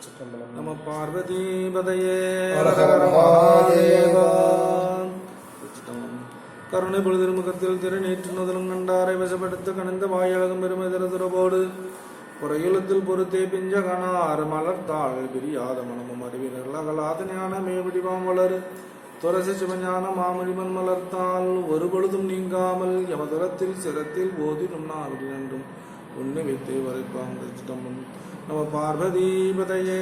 நம பார்வதி பதையே கருணை பொழுதிருமுகத்தில் திருநீற்று நுதலும் நண்டாரை வசப்படுத்த கணிந்த வாயழகும் பெருமை திருதுறவோடு புறையுலத்தில் பொறுத்தே பிஞ்ச கணாறு மலர்த்தாள் பிரியாத மனமும் அறிவினர்கள் அகலாத ஞான மேவடிவாம் வளரு துரச சிவஞான மாமணிமன் மலர்த்தால் ஒரு பொழுதும் நீங்காமல் யமதுரத்தில் சிரத்தில் போதிலும் நாவிடி நன்றும் உன்னை வைத்தே வரைப்பாம் சிதம்பரம். நம்ம பார்வதி பதையே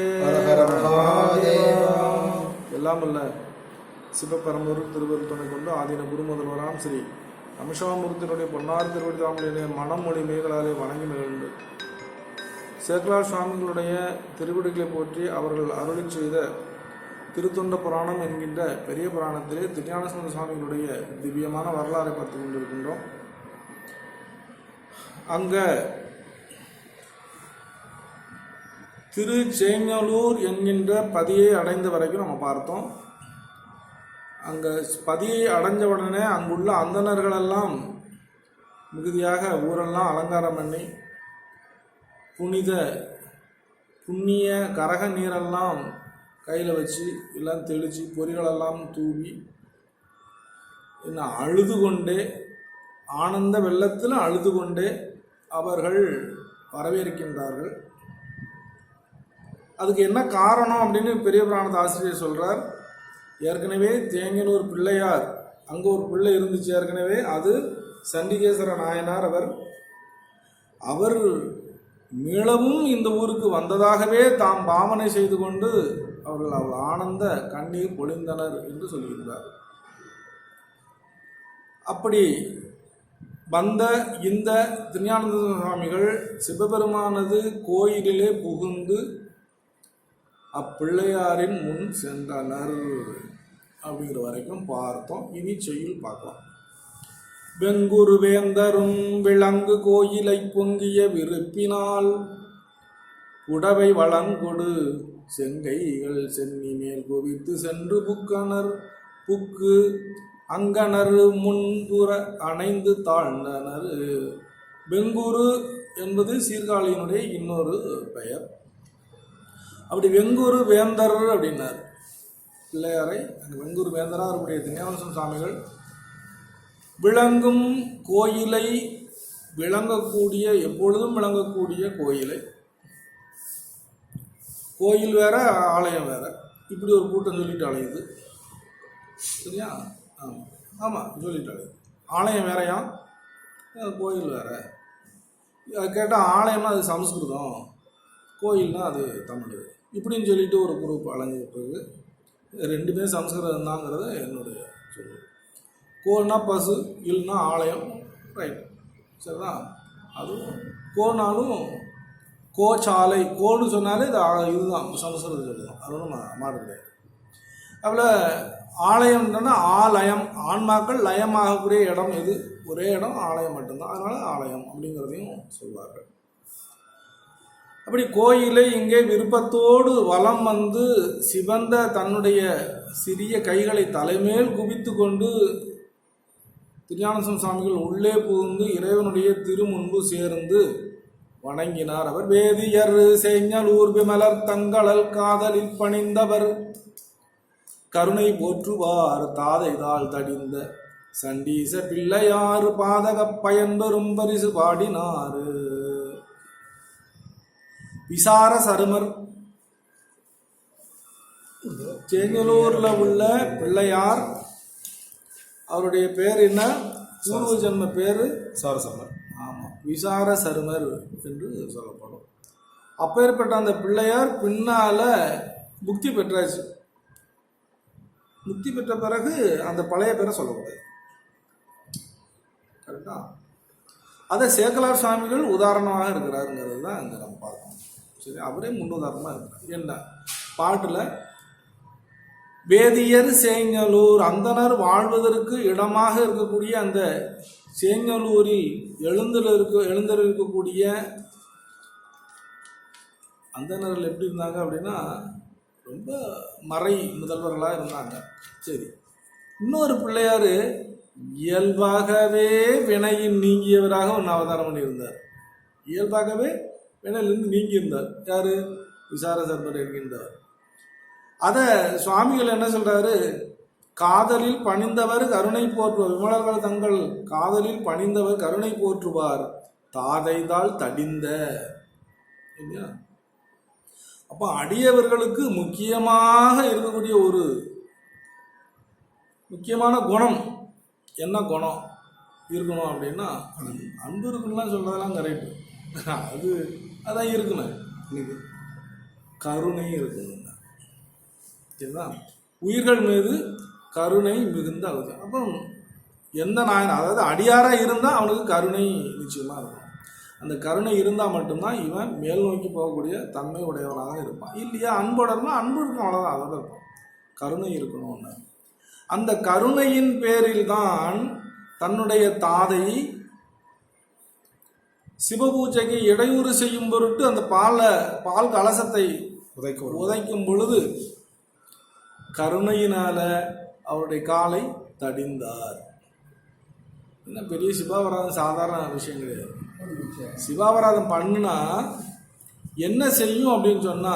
எல்லாம் அல்ல சிவபரம்பொரு திருவருள் துணை கொண்டு ஆதீன குருமுதல்வராம் ஸ்ரீ அமிஷாமூர்த்தியினுடைய பொன்னார் திருவடி தாமலினை மனமொழி மேகளாலே வணங்கி மகிழ்ந்து சேக்கலார் சுவாமிகளுடைய திருவிடுகளை போற்றி அவர்கள் அருளி செய்த திருத்தொண்ட புராணம் என்கின்ற பெரிய புராணத்திலே திருஞானசம்பந்த சுவாமிகளுடைய திவ்யமான வரலாறை பார்த்து கொண்டிருக்கின்றோம். அங்க திருச்சேங்கலூர் என்கின்ற பதியை அடைந்த வரைக்கும் நம்ம பார்த்தோம். அங்கே பதியை அடைஞ்ச உடனே அங்குள்ள அந்தணர்களெல்லாம் மிகுதியாக ஊரெல்லாம் அலங்காரம் பண்ணி புண்ணிய கரக நீரெல்லாம் கையில் வச்சு எல்லாம் தெளித்து பொறிகளெல்லாம் தூவி அழுது கொண்டே ஆனந்த வெள்ளத்தில் அழுது கொண்டே அவர்கள் வரவேற்கின்றார்கள். அதுக்கு என்ன காரணம் அப்படின்னு பெரிய புராணத்து ஆசிரியர் சொல்கிறார். ஏற்கனவே தேங்கனூர் பிள்ளையார் அங்கே ஒரு பிள்ளை இருந்துச்சு ஏற்கனவே, அது சண்டிகேஸ்வர நாயனார். அவர் மீளவும் இந்த ஊருக்கு வந்ததாகவே தாம் பாவனை செய்து கொண்டு அவர்கள் ஆனந்த கண்ணீர் பொழிந்தனர் என்று சொல்லியிருந்தார். அப்படி வந்த இந்த திருஞானந்த சுவாமிகள் சிவபெருமானது கோயிலிலே புகுந்து அப்பிள்ளையாரின் முன் சென்றனர் அப்படிங்கிற வரைக்கும் பார்த்தோம். இனி செய்யுள் பார்க்கலாம். வெங்குரு வேந்தரும் விலங்கு கோயிலை பொங்கிய விருப்பினால் உடவை வளங்கொடு செங்கைகள் சென்னி மேல் குவித்து சென்று புக்கு அங்கனர் முன்புற அணைந்து தாழ்ந்தனர். வெங்குரு என்பது சீர்காழியினுடைய இன்னொரு பெயர். அப்படி வெங்குரு வேந்தர் அப்படின்னார் பிள்ளையாரை. அந்த வெங்குரு வேந்தராக இருக்கக்கூடிய திருஞானசம்பந்த சுவாமிகள் விளங்கும் கோயிலை, விளங்கக்கூடிய எப்பொழுதும் விளங்கக்கூடிய கோயில் வேற ஆலயம் வேற, இப்படி ஒரு கூட்டம் சொல்லிட்டு அலையுது. சரியா? ஆமாம் சொல்லிட்டு அலையுது. ஆலயம் வேறையாம், கோயில் வேற. கேட்டால் ஆலயம்னா அது சமஸ்கிருதம், கோயில்னா அது தமிழ், இப்படின்னு சொல்லிட்டு ஒரு குரூப் அலைஞ்சிட்டு இருக்கு. ரெண்டுமே சமஸ்கிருதம் தாங்கிறது என்னுடைய சொல்லு. கோன்னா பசு, இல்லைன்னா ஆலயம், ரைட், சரிதான். அதுவும் கோனாலும் கோச்சாலை, கோன்னு சொன்னாலே இதுதான் சமஸ்கிருதம் சொல்லுதான், அது ஒன்றும் மாடு கிடையாது. அதில் ஆலயம்னா ஆலயம், ஆன்மாக்கள் லயமாகக்கூடிய இடம் எது, ஒரே இடம் ஆலயம் மட்டும்தான், அதனால் ஆலயம் அப்படிங்கிறதையும் சொல்வார்கள். அப்படி கோயிலை இங்கே விருப்பத்தோடு வலம் வந்து சிவந்த தன்னுடைய சிறிய கைகளை தலைமேல் குவித்து கொண்டு திருஞானசம்பந்த சுவாமிகள் உள்ளே புகுந்து இறைவனுடைய திருமுன்பு சேர்ந்து வணங்கினார். அவர் வேதியர் செஞ்சலூர் விமலர் தங்களல் காதலில் பணிந்தவர் கருணை போற்றுவார் தாதைதாள் தடிந்த சண்டீச பிள்ளையாறு பாதக பயன்பெறும் பரிசு பாடினார். விசார சருமர் செஞ்சலூர்ல உள்ள பிள்ளையார், அவருடைய பேர் என்ன, பூர்வ ஜென்ம பேரு சாரசமர். ஆமாம், விசார சருமர் என்று சொல்லப்படும். அப்பேற்பட்ட அந்த பிள்ளையார் பின்னால முக்தி பெற்றாச்சு. முக்தி பெற்ற பிறகு அந்த பழைய பேரை சொல்லக்கூடாது, கரெக்டா? அதை சேக்கலார் சுவாமிகள் உதாரணமாக இருக்கிறாருங்கிறது தான் இங்கே நம்ம பார்க்கணும். சரி, அவரே முன்னுதாரணமாக இருக்கிறார். என்ன பாட்டில் வேதியர் சேங்கலூர், அந்தனர் வாழ்வதற்கு இடமாக இருக்கக்கூடிய அந்த சேங்கலூரில் எழுந்திருக்கக்கூடிய அந்தணர்கள் எப்படி இருந்தாங்க அப்படின்னா ரொம்ப மறை முதல்வர்களாக இருந்தாங்க. சரி, இன்னொரு பிள்ளையார் இயல்பாகவே வினையின் நீங்கியவராக ஒன்று அவதாரம் பண்ணியிருந்தார். இயல்பாகவே வினையிலிருந்து நீங்கியிருந்தார். யார்? விசார சர்பர் என்கின்றவர். அதை சுவாமிகள் என்ன சொல்றாரு, காதலில் பணிந்தவர் கருணை போற்றுவார், விமலர்கள் தங்கள் காதலில் பணிந்தவர் கருணை போற்றுவார், தாதைதால் தடிந்த. இல்லையா? அப்போ அடியவர்களுக்கு முக்கியமாக இருக்கக்கூடிய ஒரு முக்கியமான குணம் என்ன குணம் இருக்கணும் அப்படின்னா, அன்பு இருக்குன்னா சொல்றதெல்லாம் கரெக்டு, அதான் இருக்கணும். இன்னைக்கு கருணை இருக்கணும். இதுதான் உயிர்கள் மீது கருணை மிகுந்த அவசியம். அப்போ எந்த நாயன், அதாவது அடியாராக இருந்தால் அவனுக்கு கருணை நிச்சயமாக இருக்கும். அந்த கருணை இருந்தால் மட்டும்தான் இவன் மேல் நோக்கி போகக்கூடிய தன்மை உடையவனாக இருப்பான். இல்லையா அன்போட இருந்தால் அன்பு இருக்கும், அவ்வளோதான், அதோட இருக்கும். கருணை இருக்கணும்னு அந்த கருணையின் பேரில் தான் தன்னுடைய தாதை சிவபூஜைக்கு இடையூறு செய்யும் பொருட்டு அந்த பால் கலசத்தை உதைக்கும் பொழுது கருணையினால அவருடைய காலை தடிந்தார். என்ன பெரிய சிவாபராதம் சாதாரண விஷயம் கிடையாது. சிவாபராதம் பண்ணுனா என்ன செய்யும் அப்படின்னு சொன்னா,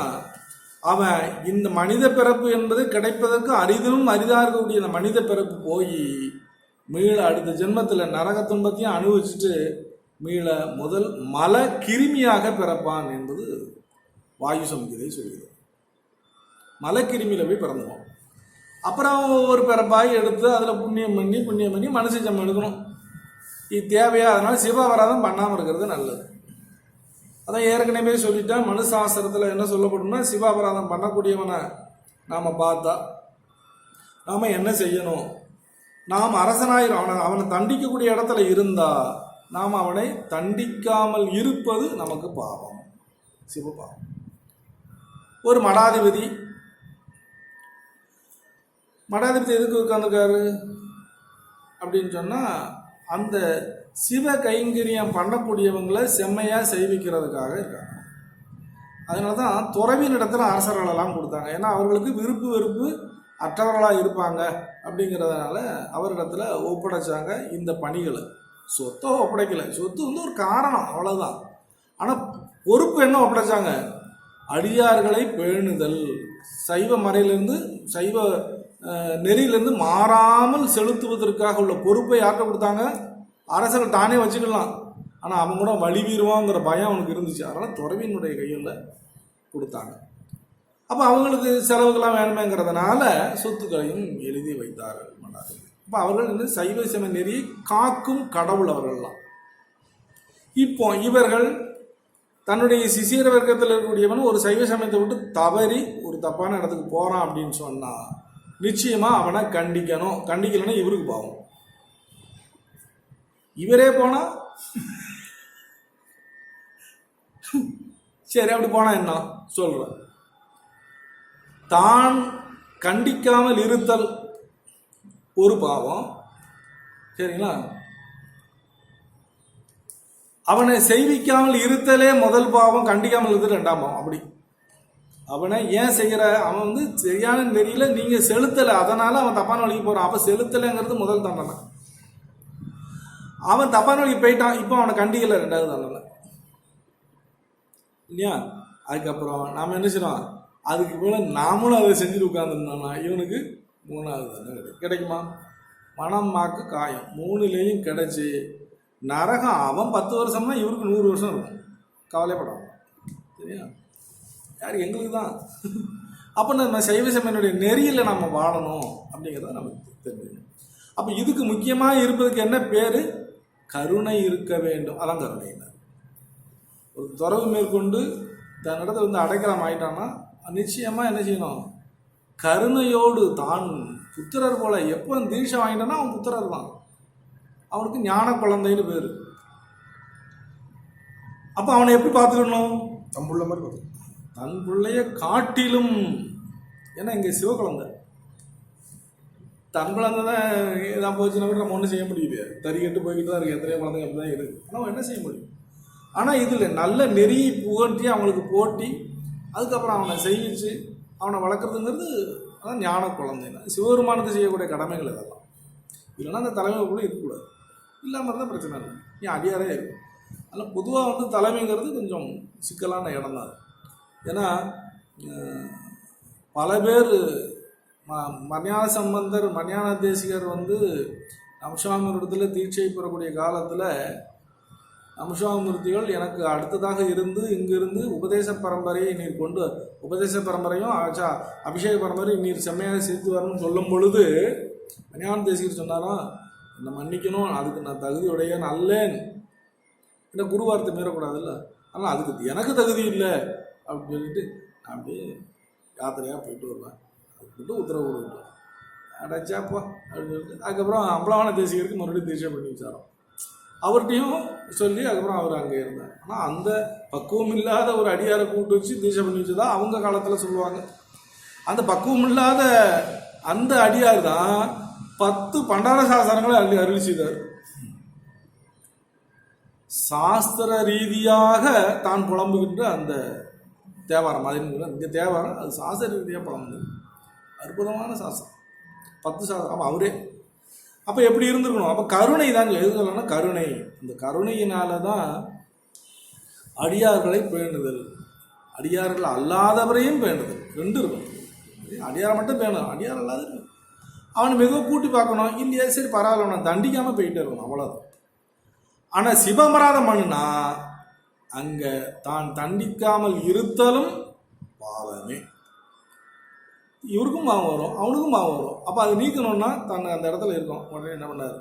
அவன் இந்த மனித பிறப்பு என்பது கிடைப்பதற்கு அரிதிலும் அரிதாக இருக்கக்கூடிய இந்த மனித பிறப்பு போய் மீள அடுத்த ஜென்மத்தில் நரக துன்பத்தையும் அனுபவிச்சுட்டு மீள முதல் மல கிருமியாக பிறப்பான் என்பது வாயு சம்ஹிதை சொல்கிறது. மலக்கிருமியில் போய் பிறந்துவோம். அப்புறம் ஒவ்வொரு பிறப்பாய் எடுத்து அதில் புண்ணியம் பண்ணி மனுஷ ஜென்மம் எடுக்கணும். இது தேவையா? அதனால் சிவாபராதம் பண்ணாமல் இருக்கிறது நல்லது. அதான் ஏற்கனவே சொல்லிட்டேன், மனு சாஸ்திரத்தில் என்ன சொல்லப்படும்னா, சிவாபராதம் பண்ணக்கூடியவனை நாம் பார்த்தா நாம் என்ன செய்யணும், நாம் அரசனாயிரும் அவனை தண்டிக்கக்கூடிய இடத்துல இருந்தால் நாம் அவனை தண்டிக்காமல் இருப்பது நமக்கு பாவம், சிவபாவம். ஒரு மடாதிபதி எதுக்கு உட்காந்துருக்காரு அப்படின்னு சொன்னால், அந்த சிவ கைங்கரியம் பண்ணக்கூடியவங்களை செம்மையாக செய்விக்கிறதுக்காக இருக்காங்க. அதனால தான் துறவின் இடத்துல அரசர்களெல்லாம் கொடுத்தாங்க. ஏன்னா அவர்களுக்கு விருப்பு வெறுப்பு அற்றவர்களாக இருப்பாங்க அப்படிங்கிறதுனால அவரிடத்துல ஒப்படைச்சாங்க இந்த பணிகளை. சொத்தை ஒப்படைக்கலை, சொத்து ஒரு காரணம், அவ்வளோதான். ஆனால் பொறுப்பு என்ன ஒப்படைச்சாங்க, அடியார்களை பேணுதல், சைவ மறையிலிருந்து சைவ நெறியிலிருந்து மாறாமல் செலுத்துவதற்காக உள்ள பொறுப்பை யார்கிட்ட கொடுத்தாங்க, அரசர்கள் தானே வச்சுக்கலாம். ஆனால் அவன் கூட வழிவீருவாங்கிற பயம் அவனுக்கு இருந்துச்சு. அதனால் துறவியினுடைய கையில் கொடுத்தாங்க. அப்போ அவங்களுக்கு செலவுகள்லாம் வேணுமேங்கிறதுனால சொத்துக்களையும் எழுதி வைத்தார்கள் மன்னார்கள். அப்போ அவர்கள் வந்து சைவ சமய நெறியை காக்கும் கடவுள் அவர்கள்லாம். இப்போ இவர்கள் தன்னுடைய சிசியர வர்க்கத்தில் இருக்கக்கூடியவன் ஒரு சைவ சமயத்தை விட்டு தவறி ஒரு தப்பான இடத்துக்கு போகிறான் அப்படின்னு சொன்னால் நிச்சயமாக அவனை கண்டிக்கணும். கண்டிக்கலைன்னா இவருக்கு பாவம். இவரே போனால் சரி, அப்படி போனால் என்ன சொல்ற, தான் கண்டிக்காமல் இருத்தல் ஒரு பாவம், சரிங்களா? அவனை செய்விக்காமல் இருத்தலே முதல் பாவம், கண்டிக்காமல் இருத்தல் ரெண்டாம் பாவம். அப்படி அவனை ஏன் செய்கிற, அவன் வந்து சரியான நெறியில நீங்க செலுத்தலை, அதனால அவன் தப்பான வழிக்கு போறான். அப்ப செலுத்தலைங்கிறது முதல் தண்டனை. அவன் தப்பான வழிக்கு போயிட்டான், இப்போ அவனை கண்டிக்கல, ரெண்டாவது தண்டனை இல்லையா? அதுக்கப்புறம் நாம என்ன செய்யறோம், அதுக்கு மேல நாமளும் அதை செஞ்சுட்டு உட்கார்ந்துருந்தோம்னா இவனுக்கு மூணாவது தண்டனை கிடைக்குமா? மனம் மாக்கு காயம் மூணுலேயும் கிடைச்சி நரகம். அவன் 10 வருஷம்னா இவருக்கு 100 வருஷம் இருக்கும். கவலைப்படாம, சரியா? யார், எங்களுக்கு தான். அப்போ நம்ம சைவ சமயனுடைய நெறியில் நம்ம வாழணும் அப்படிங்கிறத நமக்கு தெரிஞ்சுக்கணும். அப்போ இதுக்கு முக்கியமாக இருப்பதுக்கு என்ன பேர், கருணை இருக்க வேண்டும். அதான் கருணைன்னு. ஒரு துறவு மேற்கொண்டு தன்னிடத்தை வந்து அடைக்கலம் ஆயிட்டான்னா நிச்சயமாக என்ன செய்யணும், கருணையோடு தான் புத்திரர் போல. எப்போ தீட்சை வாங்கிட்டான்னா அவன் புத்திரர் தான், அவனுக்கு ஞான குழந்தைன்னு பேர். அப்போ அவனை எப்படி பார்த்துக்கணும், தன் பிள்ளை மாதிரி பார்த்து, தன் பிள்ளைய காட்டிலும். ஏன்னா இங்கே சிவகுழந்தை, தன் குழந்தை தான் இதாக போச்சுன்னா கூட நம்ம ஒன்றும் செய்ய முடியுது. தறிக்கட்டு போய்கிட்டு தான் இருக்குது, எத்தனையோ குழந்தைங்க அப்படி தான் இருக்குது. ஆனால் என்ன செய்ய முடியும்? ஆனால் இதில் நல்ல நெறியை புகட்டி அவங்களுக்கு போட்டி அதுக்கப்புறம் அவனை செய்விச்சு அவனை வளர்க்குறதுங்கிறது அதான் ஞான குழந்தைன்னா. சிவபெருமானுக்கு செய்யக்கூடிய கடமைகள் இதெல்லாம். இல்லைன்னா அந்த தலைமை கூட இருக்கக்கூடாது. இல்லாமல் இருந்தால் பிரச்சனை இல்லை, நீ அடியாரே இருக்கும். அதனால் பொதுவாக வந்து தலைமைங்கிறது கொஞ்சம் சிக்கலான இடம் தான். ஏன்னா பல பேர் மஞான சம்பந்தர் மஞான தேசிகர் வந்து நம்சுவாமியிடத்தில் தீட்சை பெறக்கூடிய காலத்தில் நம்சுவாமிமூர்த்திகள் எனக்கு அடுத்ததாக இருந்து இங்கிருந்து உபதேச பரம்பரையை நீர் கொண்டு உபதேச பரம்பரையும் அபிஷேக பரம்பரையும் நீர் செம்மையாக சேர்த்து வரணும்னு சொல்லும் பொழுது மஞான தேசிகர் சொன்னாராம், என்னை மன்னிக்கணும், அதுக்கு நான் தகுதியுடைய நல்லேன், இந்த குரு வார்த்தை மீறக்கூடாதுல்ல, ஆனால் அதுக்கு எனக்கு தகுதி இல்லை அப்படின்னு சொல்லிட்டு நான் அப்படியே யாத்திரையாக போயிட்டு வருவேன். அதுக்கிட்ட உத்தரவு கொடுத்துட்டோம், அடைச்சாப்பா அப்படின்னு சொல்லிட்டு அதுக்கப்புறம் அம்பலவான தேசிகருக்கு மறுபடியும் தீட்சை பண்ணி வச்சாரோம். அவர்கிட்டையும் சொல்லி அதுக்கப்புறம் அவர் அங்கே இருந்தார். ஆனால் அந்த பக்குவம் இல்லாத ஒரு அடியாரை கூப்பிட்டு வச்சு தீட்சை பண்ணி வச்சதா அவங்க காலத்தில் சொல்லுவாங்க. அந்த பக்குவம் இல்லாத அந்த அடியார் தான் 10 பண்டார சாஸ்திரங்களை அருளி செய்தார். சாஸ்திர ரீதியாக தான் புலம்புகின்ற அந்த தேவாரம் மாதிரி இங்கே தேவாரம் அது சாஸ்திர ரீதியாக புலம்புது. அற்புதமான சாஸ்திரம், 10 சாஸ்திரம். அப்போ அவரே அப்போ எப்படி இருந்திருக்கணும்? அப்போ கருணை தான் எது சொல்லணும்னா கருணை. இந்த கருணையினால தான் அடியார்களை பேணுதல், அடியார்கள் அல்லாதவரையும் பேணுதல், 2 இருக்கும். அடியாரை மட்டும் பேணும், அடியார் அல்லாத அவனை மிகவும் கூட்டி பார்க்கணும். இல்லையா சரி பரவாயில்ல, அவனை தண்டிக்காமல் போயிட்டே இருக்கணும், அவ்வளோதான். ஆனால் சிவமராதம் பண்ணுனா அங்கே தான் தண்டிக்காமல் இருத்தலும் பாவமே. இவருக்கும் பாவம் வரும், அவனுக்கும் பாவம் வரும். அப்போ அதை நீக்கணும்னா தான் அந்த இடத்துல இருக்கும். உடனே என்ன பண்ணார்,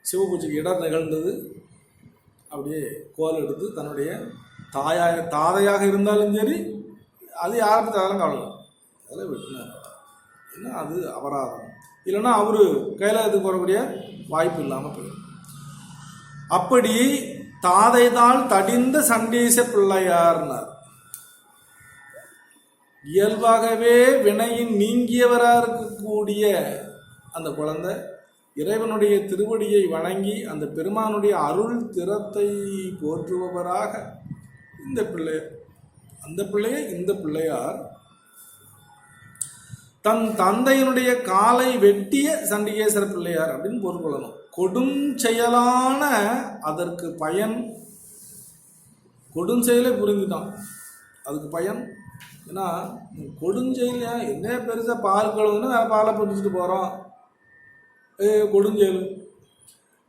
சிவபூஜைக்கு இடம் நிகழ்ந்தது, அப்படியே கோல் எடுத்து தன்னுடைய தாதையாக இருந்தாலும் சரி, அது யாருக்கு அதெல்லாம் கவலை அதெல்லாம் வெட்டினார். ஏன்னா அது அபராதம், இல்லைன்னா அவர் கைலாயத்துக்கு வரக்கூடிய வாய்ப்பு இல்லாமல் போயிடும். அப்படி தாதைதால் தடிந்த சண்டீச பிள்ளையார்னார். இயல்பாகவே வினையின் நீங்கியவராக இருக்கக்கூடிய அந்த குழந்தை இறைவனுடைய திருவடியை வணங்கி அந்த பெருமானுடைய அருள் திறத்தை போற்றுபவராக இந்த பிள்ளையார், அந்த பிள்ளையை இந்த பிள்ளையார் தன் தந்தையினுடைய காலை வெட்டிய சண்டிகேஸ்வர பிள்ளையார் அப்படின்னு பொருள் கொள்ளணும். கொடும் செயலான அதற்கு பயன், கொடும் செயலை புரிஞ்சுட்டான், அதுக்கு பயன். ஏன்னா கொடுஞ்செயல் என்ன பெருசாக பால் கழுவுன்னா பாலை பிடிச்சிட்டு போகிறோம், கொடுஞ்செயல்.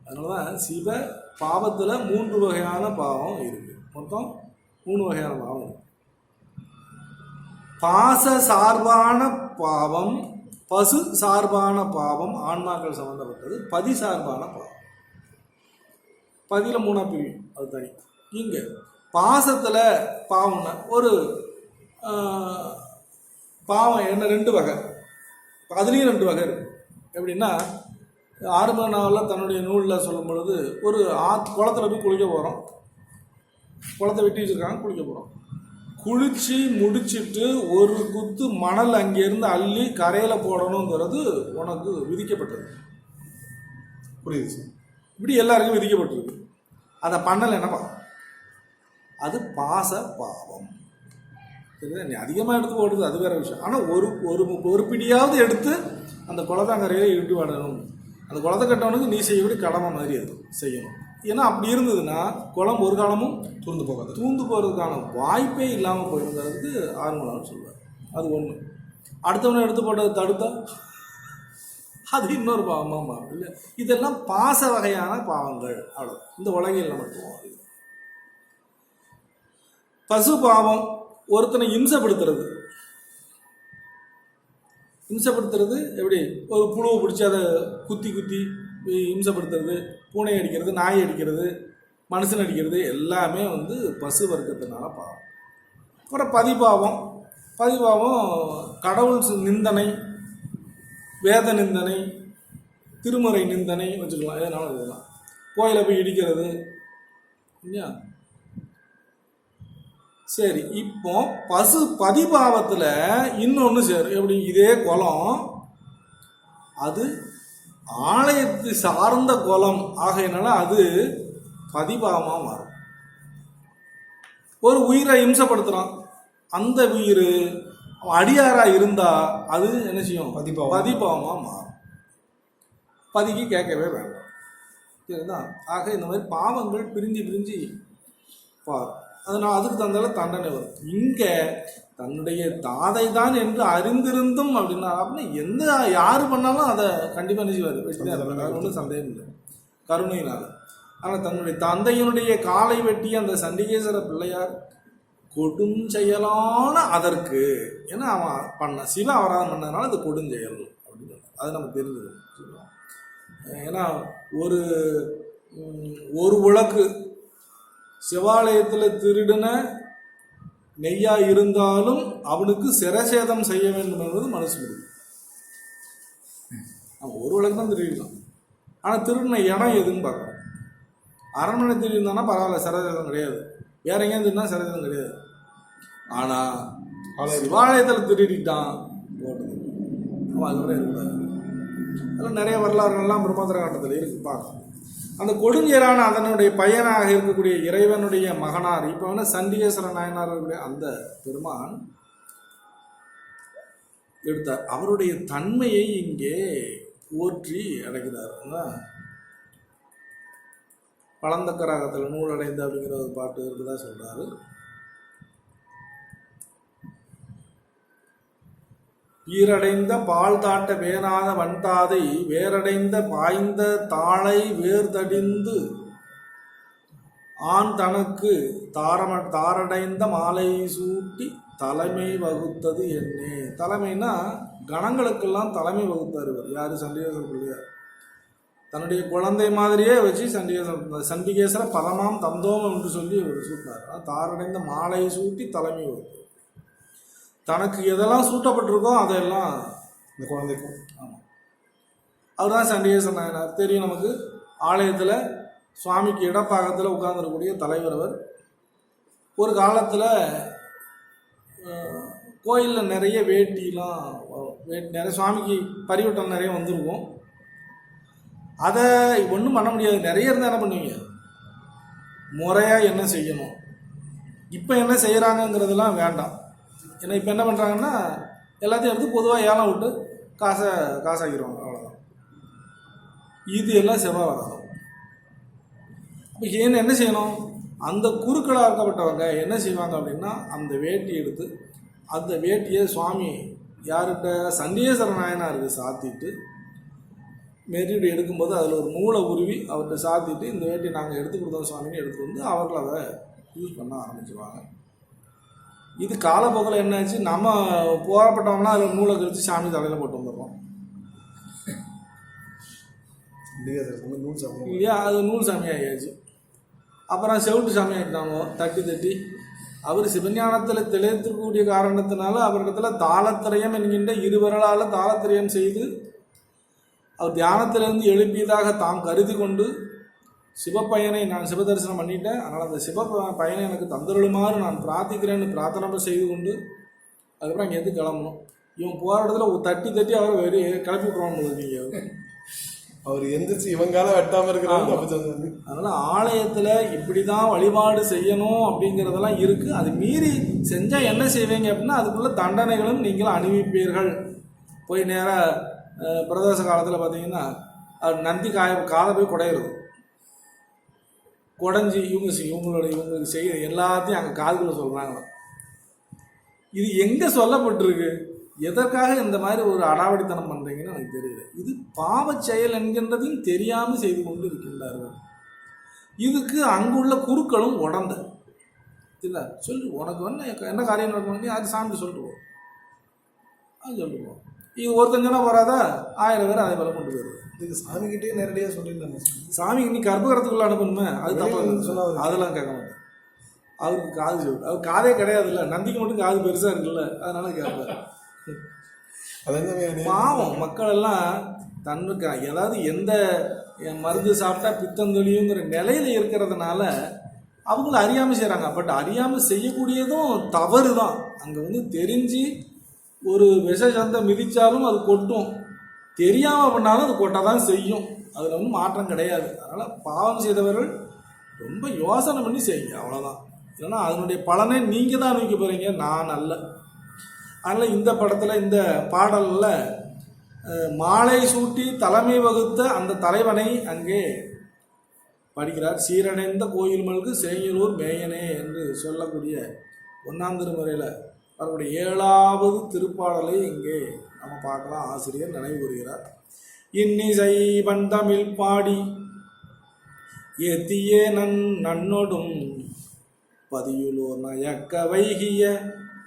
அதனால தான் சிவ பாவத்தில் 3 வகையான பாவம் இருக்குது, மொத்தம் 3 வகையான பாவம் இருக்குது. பாச சார்பான பாவம், பசு சார்பான பாவம், ஆன்மாக்கள் சம்பந்தப்பட்டது. பதி சார்பான பாவம், பதியில் 3 பிரியும், அது தனி. இங்கே பாசத்தில் பாவம்னா ஒரு பாவம் என்ன 2 வகை, அதுலேயும் 2 வகை இருக்குது. எப்படின்னா ஆரம்ப நாளில் தன்னுடைய நூலில் சொல்லும் பொழுது ஒரு குளத்தில் போய் குளிக்க போகிறோம், குளத்தை வெட்டி வச்சுருக்காங்க, குளிக்க போகிறோம். குளித்து முடிச்சுட்டு ஒரு குத்து மணல் அங்கேருந்து அள்ளி கரையில் போடணுங்கிறது உனக்கு விதிக்கப்பட்டது. புரியுது? இப்படி எல்லாருக்கும் விதிக்கப்பட்டிருக்கு. அதை பண்ணலை என்ன பாவம்? அது பாச பாவம். சரிதா? நீ அதிகமாக எடுத்து ஓடுது அது வேறு விஷயம். ஆனால் ஒரு பிடியாவது எடுத்து அந்த குளத்தாங்கரையில் இட்டு விடணும். அந்த குளத்தை கட்டவனுக்கு நீ செய்யக்கூடிய கடமை மாதிரி அது செய்யணும். ஏன்னா அப்படி இருந்ததுன்னா குளம் ஒரு காலமும் தூர்ந்து போகிறதுக்கான வாய்ப்பே இல்லாமல் போயிருங்கிறதுக்கு ஆர்வலான்னு சொல்லுவார். அது ஒன்று. அடுத்தவனை எடுத்து போட்டதை தடுத்தா அது இன்னொரு பாவமாக இல்லை. இதெல்லாம் பாச வகையான பாவங்கள். அவ்வளோ இந்த உலகில் மட்டும். பசு பாவம் ஒருத்தனை இம்சப்படுத்துறது எப்படி? ஒரு புழுவை பிடிச்சி அதை குத்தி இம்சப்படுத்துறது, பூனை அடிக்கிறது, நாய் அடிக்கிறது, மனுஷன் அடிக்கிறது எல்லாமே பசு வர்க்கத்தினால பாவம். அப்புறம் பதிபாவம் கடவுள் நிந்தனை, வேத நிந்தனை, திருமுறை நிந்தனை வச்சுக்கலாம், எதனாலும் இதெல்லாம். கோயிலை போய் இடிக்கிறது இல்லையா? சரி, இப்போ பசு பதிபாவத்தில் இன்னொன்று சேரும். எப்படி? இதே குளம் அது ஆலயத்தை சார்ந்த குளம் ஆகையினால அது பதிபாவமாக மாறும். ஒரு உயிரை இம்சப்படுத்துகிறான், அந்த உயிர் அடியாராக இருந்தால் அது என்ன செய்யும்? பதிபாவமாக மாறும். பதிக்கு கேட்கவே வேண்டாம். சரிதான்? ஆக இந்த மாதிரி பாவங்கள் பிரிஞ்சு அதனால் அதுக்கு தந்தால தண்டனை வரும். இங்கே தன்னுடைய தாதை தான் என்று அறிந்திருந்தும் அப்படின்னா எந்த யார் பண்ணாலும் அதை கண்டிப்பாக நிச்சயவார் வெட்டி தான் ஒன்றும் சந்தேகம் இல்லை கருணையினால். ஆனால் தன்னுடைய தந்தையினுடைய காலை வெட்டி அந்த சண்டிகேஸ்வர பிள்ளையார் கொடுஞ்செயலான அதற்கு ஏன்னா அவன் பண்ண சிவ அபராதம் பண்ணதுனால அது கொடுஞ்செயல் அப்படின்னு அது நம்ம தெரிஞ்சுக்கணும். ஏன்னா ஒரு விளக்கு சிவாலயத்தில் திருடின நெய்யா இருந்தாலும் அவனுக்கு சிரசேதம் செய்ய வேண்டும் என்பது மனுஸ்மிருதி. அவன் ஒரு விளக்கு தான் திருடிடலாம். ஆனால் திருடின இடம் எதுன்னு பார்க்கணும். அரண்மனை திருடினானா பரவாயில்ல, சிரசேதம் கிடையாது. வேற எங்கேயும் திருடினா சிரசேதம் கிடையாது. ஆனால் சிவாலயத்தில் திருடிட்டான் போட்டது அவன் அது கூட இருக்கக்கூடாது. அதில் நிறைய வரலாறுகள்லாம் பிரம்மோத்தர காட்டத்தில் இருக்கு பார்க்கணும். அந்த கொடுஞ்சேரான அதனுடைய பையனாக இருக்கக்கூடிய இறைவனுடைய மகனார் இப்போ சண்டிகேஸ்வர நாயனார் அந்த பெருமான் எடுத்தார். அவருடைய தன்மையை இங்கே போற்றி அடைக்கிறார். பழந்தக்கராகத்தில் நூலடைந்து அப்படிங்கிற ஒரு பாட்டு இருக்குதா சொல்றாரு. ஈரடைந்த பால் தாட்ட வேணாத வண்டாதை வேரடைந்த பாய்ந்த தாளை வேர்தடிந்து ஆண் தனக்கு தாரடைந்த மாலை சூட்டி தலைமை வகுத்தது என்னே. தலைமைனா கணங்களுக்கெல்லாம் தலைமை வகுத்தார் இவர். யார்? சண்டிகேஸ்வர பிள்ளையார். தன்னுடைய குழந்தை மாதிரியே வச்சு சண்டிகேஸ்வர பரமாம் தந்தோம் என்று சொல்லி இவர் சூட்டினார். தாரடைந்த மாலை சூட்டி தலைமை வகுத்தார். தனக்கு எதெல்லாம் சூட்டப்பட்டிருக்கோ அதெல்லாம் இந்த குழந்தைக்கும். ஆமாம், அவர் தான் சண்டிகேஸ்வர நாயனார். தெரியும் நமக்கு. ஆலயத்தில் சுவாமிக்கு இடப்பாகத்தில் உட்கார்ந்துருக்கக்கூடிய தலைவர் அவர். ஒரு காலத்தில் கோயிலில் நிறைய வேட்டிலாம் நிறைய சுவாமிக்கு பரிவட்டம் நிறைய வந்திருக்கும். அதை ஒன்றும் பண்ண முடியாது. நிறைய இருந்தால் என்ன பண்ணுவீங்க? முறையாக என்ன செய்யணும், இப்போ என்ன செய்கிறாங்கங்கிறதுலாம் வேண்டாம். ஏன்னா இப்போ என்ன பண்ணுறாங்கன்னா எல்லாத்தையும் எடுத்து பொதுவாக ஏலம் விட்டு காசாக்கிடுவாங்க, அவ்வளோதான். இது எல்லாம் செவ்வாய் வராது. இப்போ என்ன செய்யணும்? அந்த குருக்களாக இருக்கப்பட்டவங்க என்ன செய்வாங்க அப்படின்னா அந்த வேட்டி எடுத்து அந்த வேட்டியை சுவாமி யார்கிட்ட சண்டிகேஸ்வர நாயனாருக்கு சாத்திட்டு மெரிடு எடுக்கும்போது அதில் ஒரு நூலை உருவி அவர்கிட்ட சாத்திட்டு இந்த வேட்டியை நாங்கள் எடுத்து கொடுத்தோம் சுவாமின்னு எடுத்துகிட்டு வந்து அவர்கள் அதை யூஸ் பண்ண ஆரம்பிச்சுவாங்க. இது காலப்போக்கில் என்னாச்சு, நம்ம போராட்டம்னா அதில் நூலை கழித்து சாமி தலையில் போட்டு வந்துடுறோம் இல்லையா? அது நூல் சாமி ஆகியாச்சு. அப்புறம் செவிட்டு சாமி ஆகிட்டாங்க. தட்டி அவர் சிவஞானத்தில் திளைத்திருக்கக்கூடிய காரணத்தினால அவரிடத்தில் தாளத்திரயம் என்கின்ற இருவரலால் தாளத்திரயம் செய்து அவர் தியானத்திலிருந்து எழுப்பியதாக தாம் கருதி கொண்டு சிவப்பயனை நான் சிவதரிசனம் பண்ணிட்டேன், அதனால் அந்த சிவப்பயனை எனக்கு தந்தருளுமாறு நான் பிரார்த்திக்கிறேன்னு பிரார்த்தனை செய்து கொண்டு அதுக்கப்புறம் இங்கேருந்து கிளம்பணும். இவன் போகிற இடத்துல தட்டி அவரை வெளியே கிளப்பி விட்ருவாங்க. நீங்கள் அவர் எந்திரிச்சு இவங்கால வெட்டாமல் இருக்கிறாங்க. அதனால் ஆலயத்தில் இப்படி தான் வழிபாடு செய்யணும் அப்படிங்கிறதெல்லாம் இருக்குது. அது மீறி செஞ்சால் என்ன செய்வீங்க அப்படின்னா அதுக்குள்ள தண்டனைகளும் நீங்களும் அணிவிப்பீர்கள். போய் நேராக பிரதோஷ காலத்தில் பார்த்தீங்கன்னா நந்தி காதை போய் குடையிறது, குடஞ்சி இவங்களுக்கு செய்ய எல்லாத்தையும் அங்கே காதுக்குள்ள சொல்கிறாங்க. இது எங்கே சொல்லப்பட்டிருக்கு? எதற்காக இந்த மாதிரி ஒரு அடாவடித்தனம் பண்ணுறீங்கன்னு எனக்கு தெரியல. இது பாவச் செயல் என்கின்றதையும் தெரியாமல் செய்து கொண்டு இருக்கின்றார்கள். இதுக்கு அங்குள்ள குருக்களும் உடந்த இல்லை சொல்லு, உனக்கு என்ன காரியம் நடக்கணும் அது சாமி சொல்லிட்டுவோம், அது சொல்லிடுவோம். இது ஒருத்தஞ்சனா வராதா 1000 பேர் அதே போல கொண்டு போயிடுது. இதுக்கு சாமிக்கிட்டே நேரடியாக சொல்லிடலாங்க. சாமிக்கு நீ கர்ப்பகிரகத்துக்குள்ள அனுப்பணுமே, அது தப்பு சொன்னால் அதெல்லாம் கேட்க மாட்டேன். அவருக்கு காது சொல்லு, அவர் காதே கிடையாது இல்லை, நந்திக்கு மட்டும் காது பெருசாக இருக்குல்ல, அதனால கேட்பார். பாவம் மக்கள் எல்லாம் தன்னுக்கு ஏதாவது எந்த மருந்து சாப்பிட்டா பித்தந்தொழியுங்கிற நிலையில இருக்கிறதுனால அவங்களும் அறியாமல் செய்கிறாங்க. பட் அறியாமல் செய்யக்கூடியதும் தவறு தான். அங்கே தெரிஞ்சு ஒரு விஷ சந்தை மிதித்தாலும் அது கொட்டும், தெரியாமல் பண்ணாலும் அது கொட்ட தான் செய்யும். அதில் மாற்றம் கிடையாது. அதனால் பாவம் செய்தவர்கள் ரொம்ப யோசனை பண்ணி செய்யுங்க, அவ்வளோதான். இல்லைன்னா அதனுடைய பலனை நீங்கள் தான் அனுபவிக்க போகிறீங்க, நான் அல்ல. அதனால் இந்த படத்தில் இந்த பாடலில் மாலை சூட்டி தலைமை வகுத்த அந்த தலைவனை அங்கே படிக்கிறார். சீரடைந்த கோயில் மல்கு சேயலூர் மேயனே என்று சொல்லக்கூடிய 1ஆம் திருமுறையில் வரக்கூடிய 7வது திருப்பாடலை இங்கே நம்ம பார்க்கலாம். ஆசிரியர் நினைவு கூறுகிறார். இன்னிசை பண்டமிழ் பாடி ஏத்தியே நன்னொடும் பதியுலோர் நயக்க வைகிய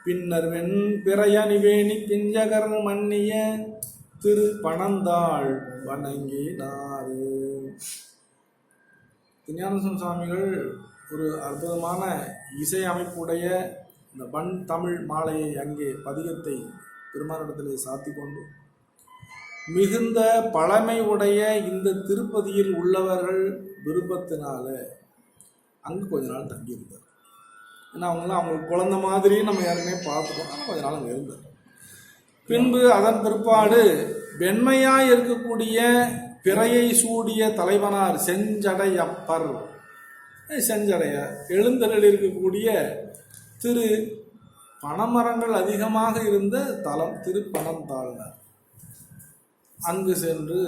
பின்னர் வெண் பிறையணிவேணி பிஞ்சகர் மன்னிய திரு பணந்தாள் வணங்கினாரு. திருஞானசம்பந்த சுவாமிகள் ஒரு அற்புதமான இசை அமைப்புடைய இந்த பண் தமிழ் மாலையை அங்கே பதிகத்தை பெருமானிடத்திலே சாத்தி கொண்டு மிகுந்த பழமை உடைய இந்த திருப்பதியில் உள்ளவர்கள் விருப்பத்தினால அங்கு கொஞ்ச நாள் தங்கியிருந்தார். ஏன்னா அவங்களாம் அவங்களுக்கு குழந்தை மாதிரி நம்ம யாருமே பார்த்துட்டோம். ஆனால் கொஞ்ச நாள் அங்கே இருந்தார். பின்பு அதன் பிற்பாடு வெண்மையாய் இருக்கக்கூடிய பிறையை சூடிய தலைவனார் செஞ்சடையப்பர், செஞ்சடையார் எழுந்தருள் இருக்கக்கூடிய திரு பனைமரங்கள் அதிகமாக இருந்த தலம் திரு பணந்தாள்னார். அங்கு சென்று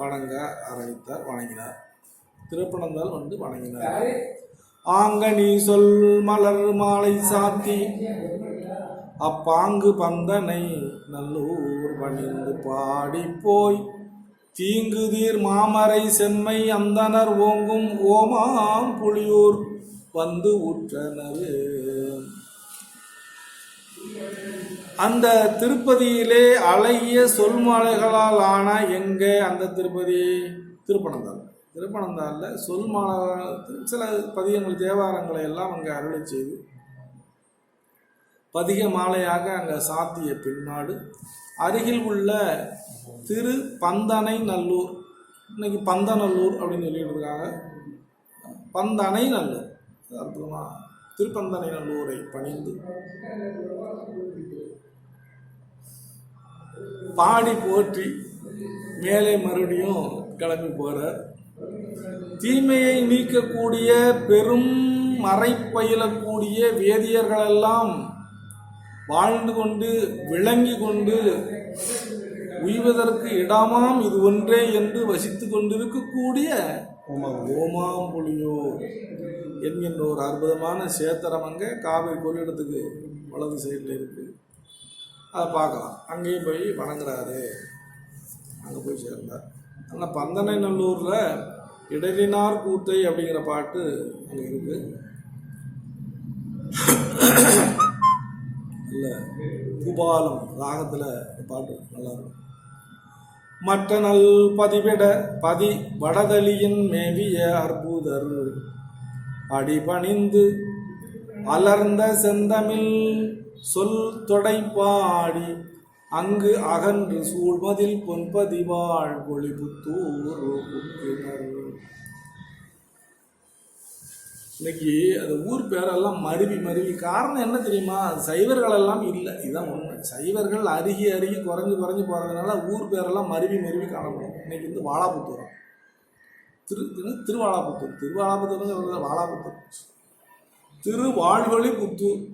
வணங்க ஆரம்பித்தார். வணங்கினார். திருப்பணந்தாள் வந்து வணங்கினார். ஆங்கனி சொல் மலர் மாலை சாத்தி அப்பாங்கு பந்தனை நல்லூர் பணிந்து பாடி போய் தீங்குதீர் மாமரை செம்மை அந்தனர் ஓங்கும் ஓமாம் புலியூர் வந்து உற்றனர். அந்த திருப்பதியிலே அழகிய சொல்மாலைகளால் ஆன எங்கே அந்த திருப்பதி? திருப்பனந்தாள். திருப்பனந்தாளில் சொல்மாலை சில பதிகங்கள் தேவாரங்களை எல்லாம் அங்கே அருளை செய்து பதிக மாலையாக அங்கே சாத்திய பின்னாடு அருகில் உள்ள திரு பந்தனை நல்லூர், இன்னைக்கு பந்தநல்லூர் அப்படின்னு சொல்லிட்டு இருக்காங்க. பந்தனை நல்லூர் அற்புதமாக திருப்பந்தனை நல்லூரை பணிந்து பாடி போற்றி மேலே மறுபடியும் கிளம்பி போகிறார். தீமையை நீக்கக்கூடிய பெரும் மறை பயிலக்கூடிய வேதியர்களெல்லாம் வாழ்ந்து கொண்டு விளங்கி கொண்டு உய்வதற்கு இடமாம் இது ஒன்றே என்று வசித்து கொண்டிருக்கக்கூடிய ஓமாம்புலியூர் என்கின்ற ஒரு அற்புதமான சேத்திரம் அங்கே காவிரி கொள்ளிடத்துக்கு வலது சைடில் இருக்குது. அதை பார்க்கலாம். அங்கேயும் போய் வணங்குறாரு. அங்கே போய் சேர்ந்தார். ஆனால் பந்தனை நல்லூரில் இடறினார் கூத்தை அப்படிங்கிற பாட்டு அங்கே இருக்குது. இல்லை பூபாலம் ராகத்தில் பாட்டு நல்லாயிருக்கும். மற்ற நல் பதிவிட பதி வடதலியின் மேவிய அற்புதர் அடிபணிந்து அலர்ந்த செந்தமிழ் சொல் தொடை பாடி அங்கு அகன்று சூழ்மதில் பொன்பதிவாள் ஒளிபுத்தூர் புக்கினர். இன்னைக்கு அந்த ஊர் பேரெல்லாம் மருவி காரணம் என்ன தெரியுமா? சைவர்கள் எல்லாம் இல்லை. இதுதான் உண்மை. சைவர்கள் அருகி குறைஞ்சு போகிறதுனால ஊர் பேரெல்லாம் மருவி காணப்படும். இன்னைக்கு வந்து வாழாபுத்தூர், திருவாழாபுத்தூர் வாழாபுத்தூர் திருவாழ்வழி புத்தூர்.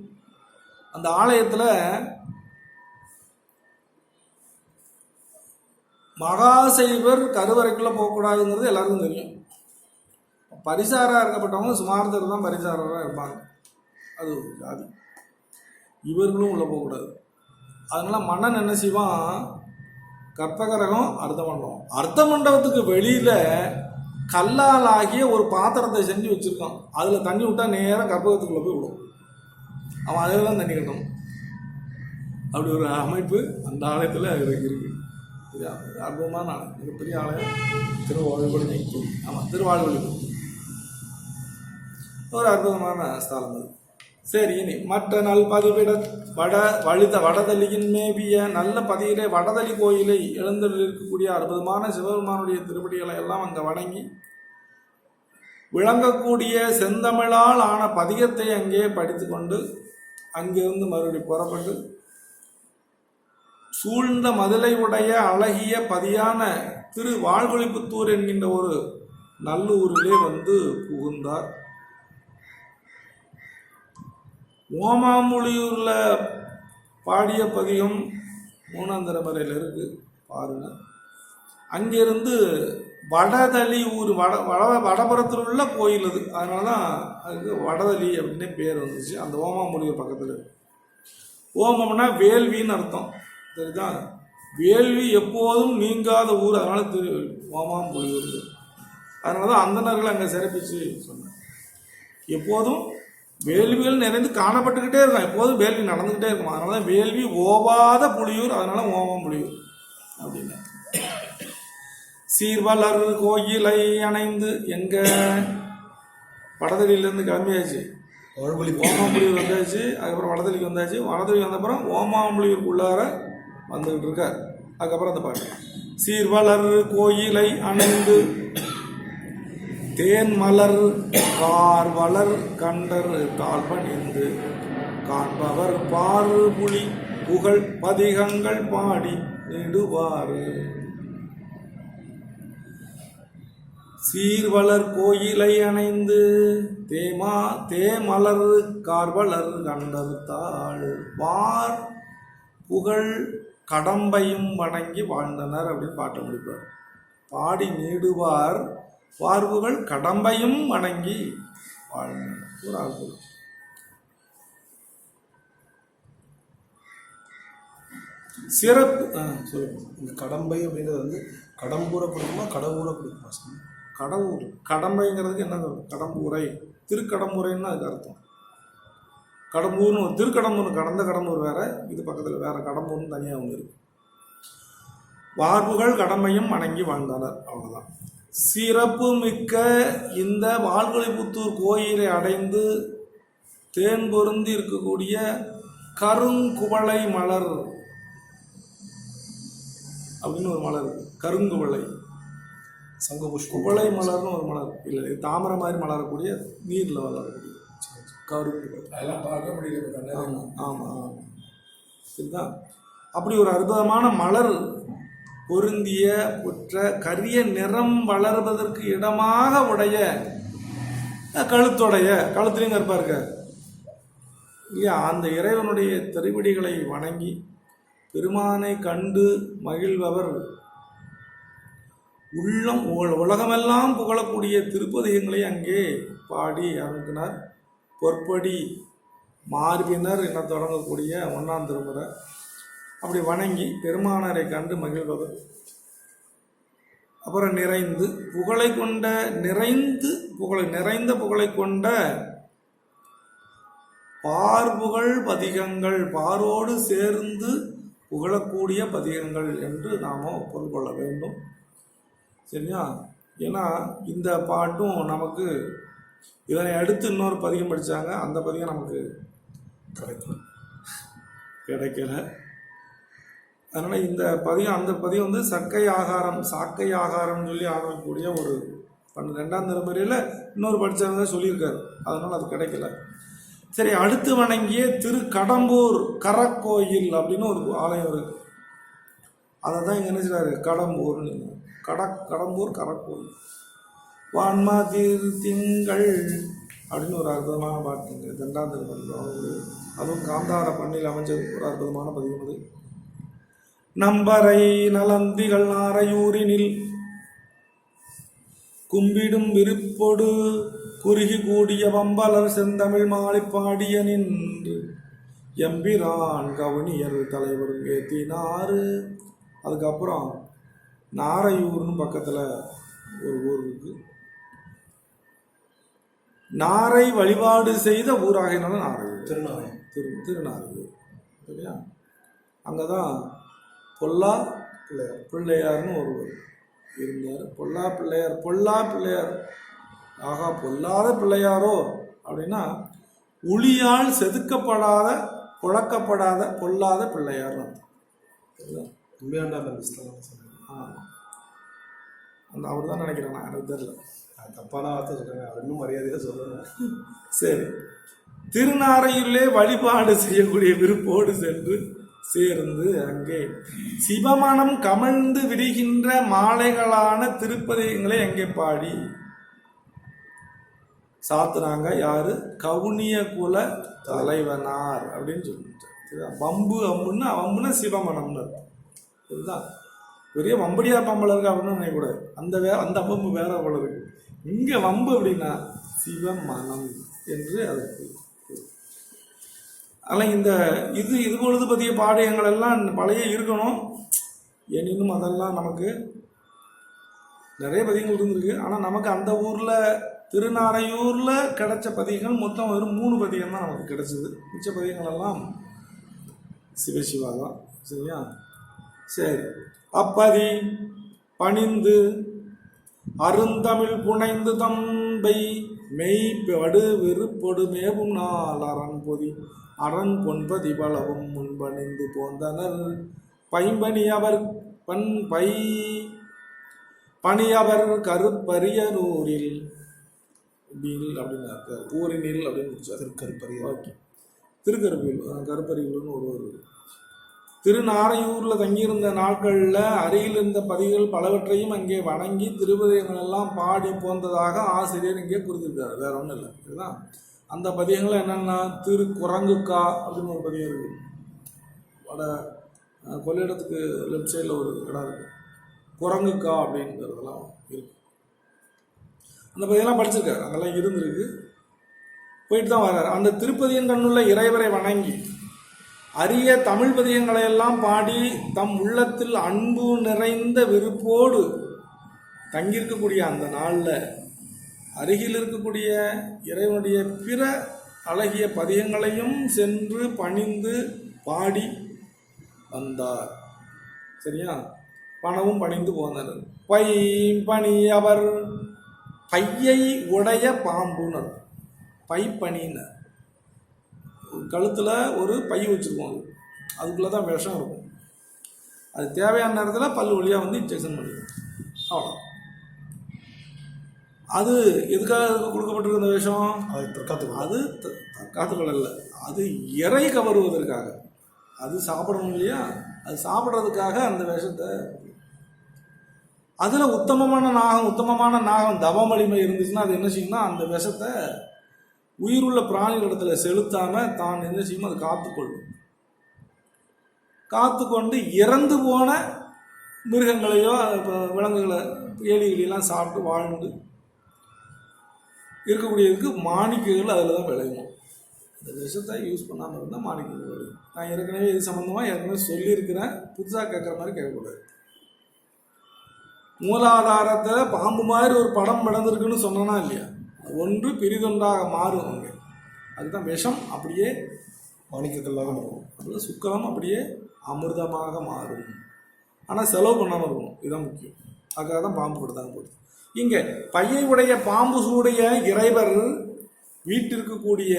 அந்த ஆலயத்தில் மகாசைவர் கருவறைக்குள்ளே போகக்கூடாதுங்கிறது எல்லாருக்கும் தெரியும். பரிசாராக இருக்கப்பட்டவங்க சுமார்த்தர் தான் பரிசாராக இருப்பாங்க. அது ஒரு ஜாதி. இவர்களும் உள்ளே போகக்கூடாது. அதனால் மன்னன் என்ன செய்வான்? கற்பகரகம் அர்த்த மண்டபத்துக்கு வெளியில் கல்லால் ஆகிய ஒரு பாத்திரத்தை செஞ்சு வச்சுருக்கான். அதில் தண்ணி விட்டால் நேராக கற்பகத்துக்குள்ளே போய் விடும். அவன் அதில் தான் தண்ணி கட்டணும். அப்படி ஒரு அமைப்பு அந்த ஆலயத்தில் இருக்குது. இது அற்புதமான ஆலயம், மிகப்பெரிய ஆலயம். திருவாழ்வழி. ஆமாம், திருவாழ்வழி ஒரு அற்புதமான ஸ்தலம் அது. சரி, இனி மற்ற நல் பதிவிட வடதலியின் மேவிய நல்ல பதியிலே வடதலி கோயிலை எழுந்தருள் இருக்கக்கூடிய அற்புதமான சிவபெருமானுடைய திருப்படிகளை எல்லாம் அங்கே வணங்கி விளங்கக்கூடிய செந்தமிழால் ஆன பதிகத்தை அங்கே படித்து கொண்டு அங்கிருந்து மறுபடி புறப்பட்டு சூழ்ந்த மதுளை உடைய அழகிய பதியான திரு வாழ்வொழிப்புத்தூர் என்கின்ற ஒரு நல்லூரிலே வந்து புகுந்தார். ஓமாம்புலியூரில் பாடிய பதிகம் 3ஆம் திருமுறையில் இருக்குது பாருங்க. அங்கிருந்து வடதளி ஊர் வடபுறத்தில் உள்ள கோயில் அது. அதனால தான் அதுக்கு வடதளி அப்படின்னு பேர் வந்துச்சு. அந்த ஓமாம்புலியூர் பக்கத்தில். ஓமம்னா வேள்வின்னு அர்த்தம், சரிதா? வேள்வி எப்போதும் நீங்காத ஊர், அதனால ஓமாம்புலியூர். அதனால தான் அந்தணர்கள் அங்கே சிறப்பிச்சு சொன்னாங்க. எப்போதும் வேள்விகள் நிறைந்து காணப்பட்டுக்கிட்டே இருக்கும், எப்போதும் வேள்வி நடந்துக்கிட்டே இருக்கும். அதனால தான் வேள்வி ஓவாத புலியூர், அதனால ஓமாம்புலியூர் அப்படின்னு. சீர்வளர் கோயிலை அணைந்து எங்க வடதளியிலேருந்து கிளம்பியாச்சு, ஓமாம்புலியூர் வந்தாச்சு. அதுக்கப்புறம் வடதளிக்கு வந்தாச்சு. வடதளிக்கு வந்தப்புறம் ஓமாம்புலியூருக்குள்ளார வந்துக்கிட்டு இருக்கார். அதுக்கப்புறம் அந்த பாட்டு சீர்வளர் கோயிலை அணைந்து தேன் மலர் கார்வளர் கண்டர் தாழ்பணிந்து காண்பவர் பாரு புலி புகழ் பதிகங்கள் பாடி நெடுவாறு. சீர்வளர் கோயிலை அணைந்து தேமலர் கார்வளர் கண்டர் தாழ் வார் புகழ் கடம்பையும் வணங்கி வாழ்ந்தனர் அப்படின்னு பாட்டு முடிப்பார். பாடி நீடுவார் பார்வுகள் கடம்பையும் வணங்கி வாழ்ந்தனர். ஒரு அற்புதம். சிறப்பு சொல்லுங்க. இந்த கடம்பை அப்படின்றது வந்து கடம்பூரை பிடிக்குமா கடவுரை பிடிக்குமா? கடவுர் கடம்பைங்கிறதுக்கு என்ன கடம்பூரை, திருக்கடம்பூரைன்னு அதுக்கு அர்த்தம். கடம்பூர்னு ஒரு திருக்கடம்பூர், கடந்த கடம்பூர் வேற, இது பக்கத்தில் வேற கடம்பூர்னு தனியாக ஒன்று இருக்கு. வார்புகள் கடம்பையும் வணங்கி வாழ்ந்தனர், அவ்வளோதான். சிறப்பு மிக்க இந்த வாழ்கொழிப்புத்தூர் கோயிலை அடைந்து தேன் பொருந்தி இருக்கக்கூடிய கருங்குவளை மலர் அப்படின்னு ஒரு மலர் இருக்கு. கருங்குவளை குவளை மலர்னு ஒரு மலர் இல்லை, தாமரை மாதிரி மலரக்கூடிய நீரில் வளரக்கூடிய கருங்குவளை. அதெல்லாம் பார்க்க முடியல. ஆமாம் ஆமாம் ஆமாம், சரிதான். அப்படி ஒரு அற்புதமான மலர் பொருந்திய புற்ற கரிய நிறம் வளர்வதற்கு இடமாக உடைய கழுத்துடைய, கழுத்துலையும் கருப்பா இருக்க இல்லையா, அந்த இறைவனுடைய திருவடிகளை வணங்கி பெருமானை கண்டு மகிழ்பவர் உள்ளம் உலகமெல்லாம் புகழக்கூடிய திருப்பதிகங்களை அங்கே பாடி அனுப்பினார். பொற்படி மார்பினர் என தொடங்கக்கூடிய 1ஆம் திருமுறை அப்படி வணங்கி பெருமானரை கண்டு மகிழ்பவர். அப்புறம் நிறைந்து புகழை கொண்ட நிறைந்த புகழை கொண்ட பார்புகழ் பதிகங்கள், பாரோடு சேர்ந்து புகழக்கூடிய பதிகங்கள் என்று நாம் பொருள் கொள்ள வேண்டும், சரியா? ஏன்னா இந்த பாட்டும் நமக்கு இதனை அடுத்து இன்னொரு பதிகம் படித்தாங்க, அந்த பதிகம் நமக்கு கிடைக்கல. அதனால் இந்த பதிகம், அந்த பதிகம் வந்து சாக்கை ஆகாரம்னு சொல்லி ஆரம்பிக்கக்கூடிய ஒரு 12ஆம் திருமுறையில் இன்னொரு படித்தாங்க சொல்லியிருக்காரு, அதனால் அது கிடைக்கல. சரி, அடுத்து வணங்கிய திருக்கடம்பூர் கரக்கோயில் அப்படின்னு ஒரு ஆலயம் இருக்கு. அதை தான் இங்கே என்ன செய்றாரு, கடம்பூர்னு கடம்பூர் கரக்கோயில். வான்மாதிர் திங்கள் அப்படின்னு ஒரு அற்புதமான பாட்டுங்க 2ஆம் திருமுறை. அதுவும் காந்தார பண்ணில் அமைஞ்சது ஒரு அற்புதமான பதிகம் அது. நம்பரை நலந்திகள் ஆரையூரினில் கும்பிடும் விருப்பொடு குறுகி கூடிய வம்பலர் செந்தமிழ் மாலை பாடிய நின்று எம்பிரான் கவுனியர் தலைவர் ஏத்தினாரு. அதுக்கப்புறம் நாரையூர்னு பக்கத்தில் ஒரு ஊர் இருக்கு. நாரை வழிபாடு செய்த ஊராகினால நாரையூர், திருநாரையூர், சரியா? அங்கே தான் பொல்லா பிள்ளையார்னு ஒருவர் இருந்தார். பொல்லா பிள்ளையார், ஆகா பொல்லாத பிள்ளையாரோ அப்படின்னா உளியால் செதுக்கப்படாத புழக்கப்படாத பொல்லாத பிள்ளையார் அந்த அவர் தான் நினைக்கிறேன், நான் எனக்கு தெரியல, தப்பான வார்த்தை சொல்கிறேன், அது இன்னும் மரியாதையாக சொல்லணும். சரி, திருநாரையிலே வழிபாடு செய்யக்கூடிய விருப்போடு சென்று சேர்ந்து அங்கே சிவமனம் கமழ்ந்து விடுகின்ற மாலைகளான திருப்பதிகங்களை அங்கே பாடி சாத்துனாங்க. யாரு? கவுனிய குல தலைவனார் அப்படின்னு சொல்லிட்டு. வம்பு அம்புன்னா சிவமனம்னு, இதுதான் பெரிய வம்படியா பம்பளம் இருக்கு அப்படின்னு நினைக்கக்கூடாது. அந்த வம்பு வேற போல இருக்கு. இங்கே வம்பு அப்படின்னா சிவமனம் என்று அதுக்கு. ஆனால் இது பொழுது பற்றிய பாடயங்கள் எல்லாம் பழைய இருக்கணும். எனினும் அதெல்லாம் நமக்கு நிறைய பதியங்கள் இருந்திருக்கு. ஆனால் நமக்கு அந்த ஊரில் திருநாரையூரில் கிடைச்ச பதியங்கள் மொத்தம் வெறும் 3 பதியம் தான் நமக்கு கிடைச்சிது. மிச்ச பதியங்கள் எல்லாம் சிவசிவா தான். சரியா? சரி. அப்பதி பணிந்து அருந்தமிழ் புனைந்து தம்பை மெய்படு வெறுப்பொடு மேவும் நாள் அரண் பொதி அரண் பொன்பதி பலவும் முன்பணிந்து போந்தனர் பைம்பணியவர் பணியவர் கருப்பரியனூரில் அப்படின்னு ஊரினில் அப்படின்னு முடிச்சார். திருக்கருப்பரிய. ஓகே. கருப்பரியலூர்னு ஒரு திருநாரையூரில் தங்கியிருந்த நாட்களில் அருகில் இருந்த பதிகள் பலவற்றையும் அங்கே வணங்கி திருப்பதியங்கள் எல்லாம் பாடி போந்ததாக ஆசிரியர் இங்கே குறிப்பிட்டார். வேற ஒன்றும் இல்லை. இதுதான் அந்த பதியங்கள் என்னென்னா குரங்குக்கா அப்படின்னு ஒரு பதியம் இருக்குது. கொள்ளிடத்துக்கு லெஃப்ட் சைடில் ஒரு இடம் இருக்குது, குரங்குக்கா அப்படிங்கிறதெல்லாம் இருக்கு. அந்த பதியெல்லாம் படிச்சிருக்காரு, அங்கெல்லாம் இருந்திருக்கு. போயிட்டு தான் வர்றார். அந்த திருப்பதியின் கண்ணுள்ள இறைவரை வணங்கி அரிய தமிழ் பதியங்களை எல்லாம் பாடி தம் உள்ளத்தில் அன்பு நிறைந்த விருப்போடு தங்கியிருக்கக்கூடிய அந்த நாளில் அருகில் இருக்கக்கூடிய இறைவனுடைய பிற அழகிய பதியங்களையும் சென்று பணிந்து பாடி வந்தார். சரியா? பணவும் பணிந்து போனார். பணி அவர் பையை உடைய பாம்புனர். பைப்பணினர் கழுத்தில் ஒரு பை வச்சுருக்கோம், அதுக்குள்ளே தான் விஷம் இருக்கும். அது தேவையான நேரத்தில் பல்லு வழியாக வந்து இன்ஜெக்ஷன் பண்ணிடும். அவ்வளோ. அது எதுக்காக கொடுக்கப்பட்டிருக்க அந்த விஷம்? அது தற்காத்துக்கள் இல்லை, அது இறை கவருவதற்காக. அது சாப்பிடணும் இல்லையா? அது சாப்பிட்றதுக்காக அந்த விஷத்தை. அதில் உத்தமமான நாகம் தவமளிமை இருந்துச்சுன்னா அது என்ன செய்யும்னா அந்த விஷத்தை உயிருள்ள பிராணிகளிடத்தில் செலுத்தாமல் தான் என்ன செய்யும், அது காத்துக்கொண்டு இறந்து போன மிருகங்களையோ விலங்குகளை எலிகளெல்லாம் சாப்பிட்டு வாழ்ந்து இருக்கக்கூடியதுக்கு மாணிக்கங்கள் அதில் தான் விளையும். இந்த விஷத்தை யூஸ் பண்ணாமல் இருந்தால் மாணிக்கங்கள் விளையும். நான் ஏற்கனவே இது சம்மந்தமாக சொல்லியிருக்கிறேன், புதுசாக கேட்குற மாதிரி கேட்கக்கூடாது. மூலாதாரத்தில் பாம்பு மாதிரி ஒரு படம் விளந்திருக்குன்னு சொன்னா இல்லையா, ஒன்று பிரிதொன்றாக மாறும். அங்கே அதுதான் விஷம் அப்படியே மாணிக்கக்கல்லாக மாறும். அதில் சுக்கரம் அப்படியே அமிர்தமாக மாறும். ஆனால் செலவு பண்ணாமல் இருக்கணும், இதுதான் முக்கியம். அதுக்காக தான் பாம்பு கொடுத்தாங்க போகுது. இங்கே பையை உடைய பாம்பு சூடைய இறைவர் வீட்டிற்கக்கூடிய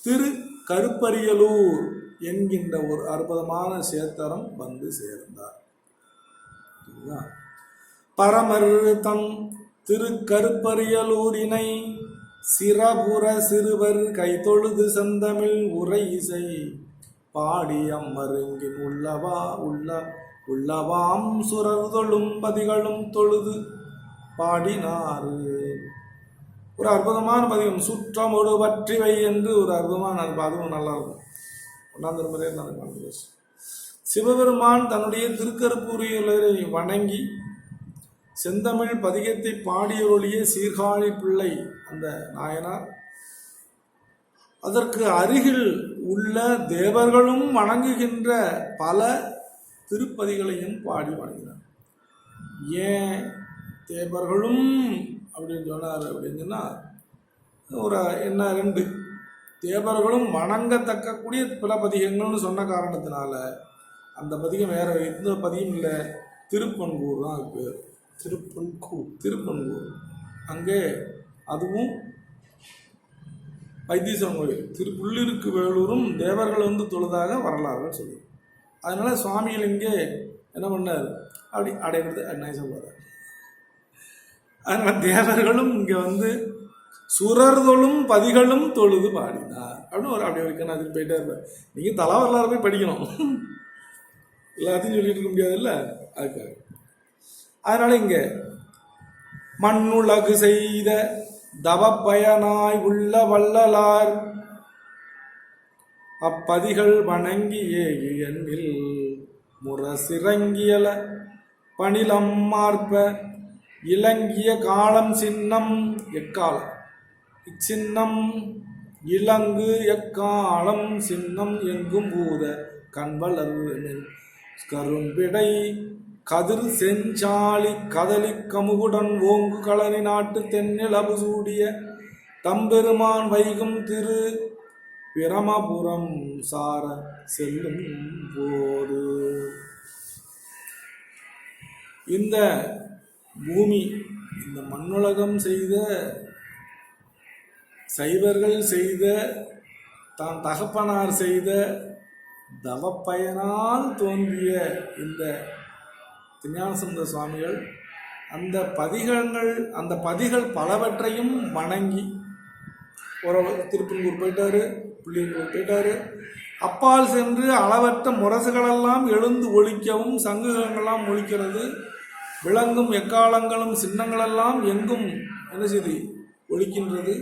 திரு கருப்பரியலூர் என்கின்ற ஒரு அற்புதமான சேத்தரம் வந்து சேர்ந்தார். பரமர் தம் திருக்கருப்பரியலூரினை சிறபுற சிறுவர் கைத்தொழுது செந்தமிழ் உரை இசை பாடி அம்மருங்கின் உள்ளவாம் சுரர் தொழும் பதிகளும் தொழுது பாடினாரு. ஒரு அற்புதமான பதிகம், சுற்றமொடு பற்றிவை என்று ஒரு அற்புதமான அதுவும் நல்லா இருக்கும். 1ஆம் திருமுறை இருந்தாங்க. சிவபெருமான் தன்னுடைய திருக்கருப்பூரியலரை வணங்கி செந்தமிழ் பதிகத்தை பாடியொழிய சீர்காழி பிள்ளை அந்த நாயனார் அதற்கு அருகில் உள்ள தேவர்களும் வணங்குகின்ற பல திருப்பதிகளையும் பாடி வணங்கினார். ஏன் தேவர்களும் அப்படின்னு சொன்னார் அப்படின்னு சொன்னால் ஒரு என்ன 2 தேவர்களும் வணங்கத்தக்கக்கூடிய பல பதிகங்கள்னு சொன்ன காரணத்தினால அந்த பதிகம் வேற எந்த பதியும் இல்லை, திருப்பன்கூர் தான் அது பேர். திருப்பன்கூர் அங்கே அதுவும் வைத்தீஸ்வரன் கோயில். புள்ளிருக்கு வேலூரும் தேவர்கள் வந்து தொழுதாக வரலாறு சொல்லுவோம். அதனால சுவாமிகள் இங்கே என்ன பண்ணார், அப்படி அடைகிறது என்ன சொல்வார். அதனால் தேவர்களும் இங்கே வந்து சுரர்தொழும் பதிகளும் தொழுது பாடினார் அப்படின்னு அப்படி வரைக்கும் நான் போயிட்டே இருப்பேன். நீங்கள் தலா வரலாறு போய் படிக்கணும், எல்லாத்தையும் சொல்லிட்டு இருக்க முடியாதுல்ல, அதுக்காக. அதனால இங்கே மண்ணுலகு செய்த தவப்பயனாய் உள்ள வள்ளலார் அப்பதிகள் வணங்கி ஏகியனில் முரசிறங்கியல பணிலம் மார்ப இலங்கிய காலம் சின்னம் எக்காலம் இச்சின்னம் இலங்கு எக்காலம் சின்னம் எங்கும் பூத கண்வளர் கரும்பிடை கதிர் செஞ்சாலி கதலி கமுகுடன் ஓங்கு களனி நாட்டு தென்னிலவு சூடிய தம்பெருமான் வைகும் திரு பிரமபுரம் சார செல்லும் போது இந்த பூமி, இந்த மண்ணுலகம் செய்த சைவர்கள் செய்த தான் தகப்பனார் செய்த தவப்பயனால் தோன்றிய இந்த திருஞானசம்பந்த சுவாமிகள் அந்த பதிகள் பலவற்றையும் வணங்கி ஒரு திருப்பங்கூர் போயிட்டாரு, புள்ளியங்கூர் போயிட்டாரு. அப்பால் சென்று அளவற்ற முரசுகளெல்லாம் எழுந்து ஒலிக்கவும் சங்குகளெல்லாம் ஒலிக்கிறது. விளங்கும் எக்காலங்களும் சின்னங்களெல்லாம் எங்கும் என்ன செய்து ஒலிக்கின்றது.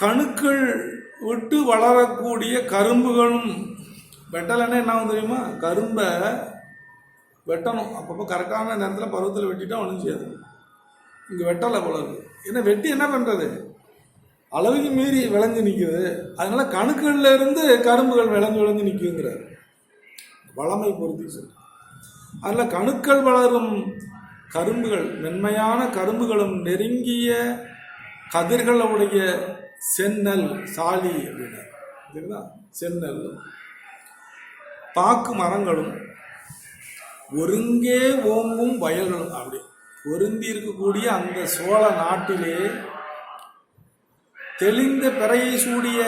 கணுக்கள் விட்டு வளரக்கூடிய கரும்புகளும் வெட்டலைன்னா என்ன ஆகும் தெரியுமா? கரும்பை வெட்டணும், அப்பப்போ கரெக்டான நேரத்தில் பருவத்தில் வெட்டிட்டா ஒன்றும் செய்யாது. இங்கே வெட்டலை போலது. ஏன்னா வெட்டி என்ன பண்ணுறது, அளவுக்கு மீறி விளைஞ்சு நிற்குது. அதனால கணுக்களில் இருந்து கரும்புகள் விளைஞ்சு நிற்குங்கிறார். வளமை பொருத்தி சொல்ற. அதில் கணுக்கள் வளரும் கரும்புகள், மென்மையான கரும்புகளும் நெருங்கிய கதிர்களுடைய செந்நெல் சாலி அப்படின்னா செந்நெல் பாக்கு மரங்களும் ஒருங்கே ஓங்கும் வயல்களும் அப்படி ஒருங்கி இருக்கக்கூடிய அந்த சோழ நாட்டிலே தெளிந்த பிறையை சூடிய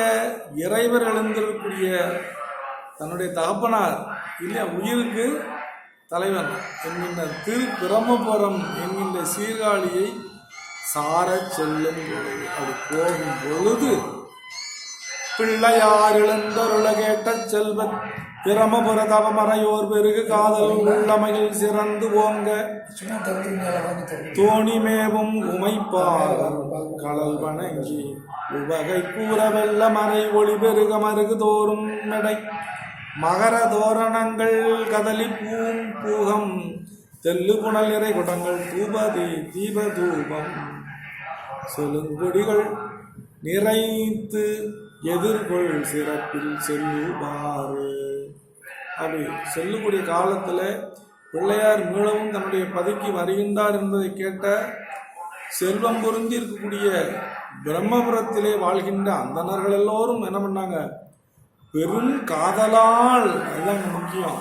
இறைவர் எழுந்திருக்கக்கூடிய தன்னுடைய தகப்பனார் இல்லையா உயிருக்கு தலைவன் என்கின்ற திரு பிரமபுரம் என்கின்ற சீர்காழியை சார செல்லும் பொழுது, அப்படி போகும் பொழுது பிள்ளையார் இழந்தருள கேட்ட செல்வன் பிரமபுர தவமறையோர் பெருகு காதல் உள்ளமையில் சிறந்து ஓங்க தோணிமேவும் உமைப்பாகம் கடல் வணங்கி உவகை கூற வெள்ள மறை ஒளி பெருக மருகு தோறும் நடை மகர தோரணங்கள் கதலி பூகம் தெல்லு புனல் நிறை குடங்கள் தூபதி தீப தூபம் செலுங்கொடிகள் நிறைத்து எதிர்கொள் சிறப்பில் செல்லுபாறு. அப்படி செல்லக்கூடிய காலத்தில் பிள்ளையார் மீளவும் தன்னுடைய பதிக்கு வருகின்றார் என்பதை கேட்ட செல்வம் பொருந்தி இருக்கக்கூடிய பிரம்மபுரத்திலே வாழ்கின்ற அந்தணர்கள் எல்லோரும் என்ன பண்ணாங்க, பெரும் காதலால், அதுதான் முக்கியம்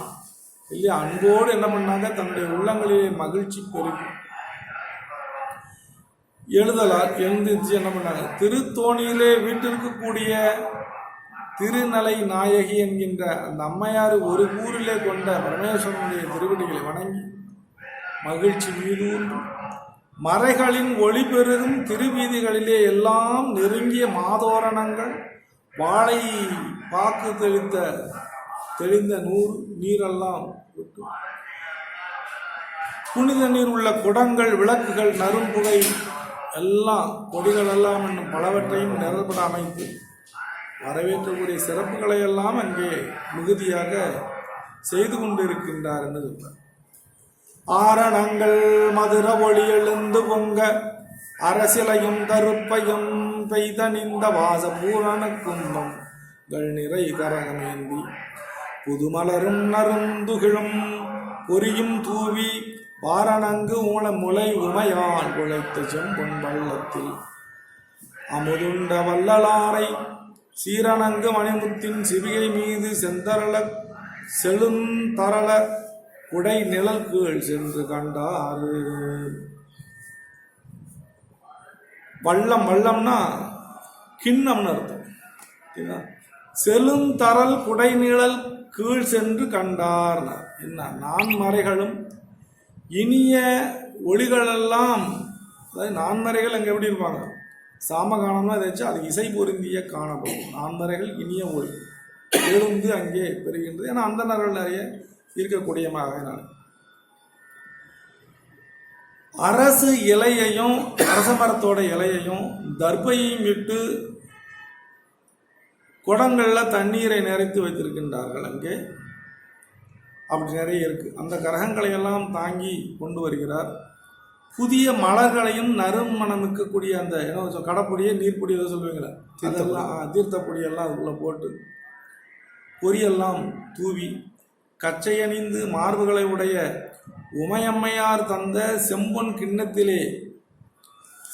இல்லையா, அன்போடு என்ன பண்ணாங்க, தன்னுடைய உள்ளங்களிலே மகிழ்ச்சி பெருகி எழுந்திருச்சு என்ன பண்ணாங்க, திருத்தோணியிலே வீட்டிற்கக்கூடிய திருநலை நாயகி என்கின்ற அந்த அம்மையார் ஒரு ஊரிலே கொண்ட பரமேஸ்வரனுடைய திருவடிகளை வணங்கி மகிழ்ச்சி மீதூர்ந்து மறைகளின் ஒளி பெருகும் திருவீதிகளிலே எல்லாம் நெருங்கிய மாதோரணங்கள் வாழை பாக்கு தெளிந்த நீரெல்லாம் விட்டு புனித நீர் உள்ள குடங்கள் விளக்குகள் நறும்புகை எல்லாம் கொடிகள் எல்லாம் என்னும் பலவற்றையும் நிரல்பட அமைத்து வரவேற்றக்கூடிய சிறப்புகளை எல்லாம் அங்கே மிகுதியாக செய்து கொண்டிருக்கின்றார் என்று சொல்றார். ஆரணங்கள் மதுர ஒளி எழுந்து பொங்க அரசியலையும் கருப்பையும் பெய்தணிந்த வாச பூரண கும்பங்கள் நிறை கரகமேந்தி புதுமலரும் நருந்துகிழும் பொரியும் தூவி வாரணங்கு முளை உமையான் குழைத்த செம்பொன் வள்ளத்தில் அமுதுண்ட வள்ளலாரை சீரணங்கு மணிமுத்தின் சிவிகை மீது செழுந்தரள குடை நிழல் கீழ் சென்று கண்டாரு. வள்ளம்னா கிண்ணம்னு அர்த்தம். செழுந்தரல் குடை நிழல் கீழ் சென்று கண்டார். என்ன, நான்மறைகளும் இனிய ஒளிகளெல்லாம், அதாவது நான்மறைகள் அங்கே எப்படி இருப்பாங்க, சாமகானம்னா ஏதாச்சும் அது இசை பொருந்திய காணப்படும். நான்மறைகள் இனிய ஒளி எழுந்து அங்கே பெறுகின்றது. ஏன்னா அந்த நர்கள் நிறைய இருக்கக்கூடியமாக அரசு இலையையும் அரச மரத்தோட இலையையும் தர்பையையும் விட்டு குடங்களில் தண்ணீரை நிறைத்து வைத்திருக்கின்றார்கள். அங்கே அப்படி நிறைய இருக்குது. அந்த கிரகங்களை எல்லாம் தாங்கி கொண்டு வருகிறார். புதிய மலர்களையும் நறுமணம் மிக்கக்கூடிய அந்த என்ன கடப்பொடியை நீர்ப்பொடி ஏதோ சொல்லுவீங்களே, அதெல்லாம் தீர்த்தப்பொடியெல்லாம் அதுக்குள்ளே போட்டு பொரியெல்லாம் தூவி கச்சையணிந்து மார்புகளை உடைய உமையம்மையார் தந்த செம்பொன் கிண்ணத்திலே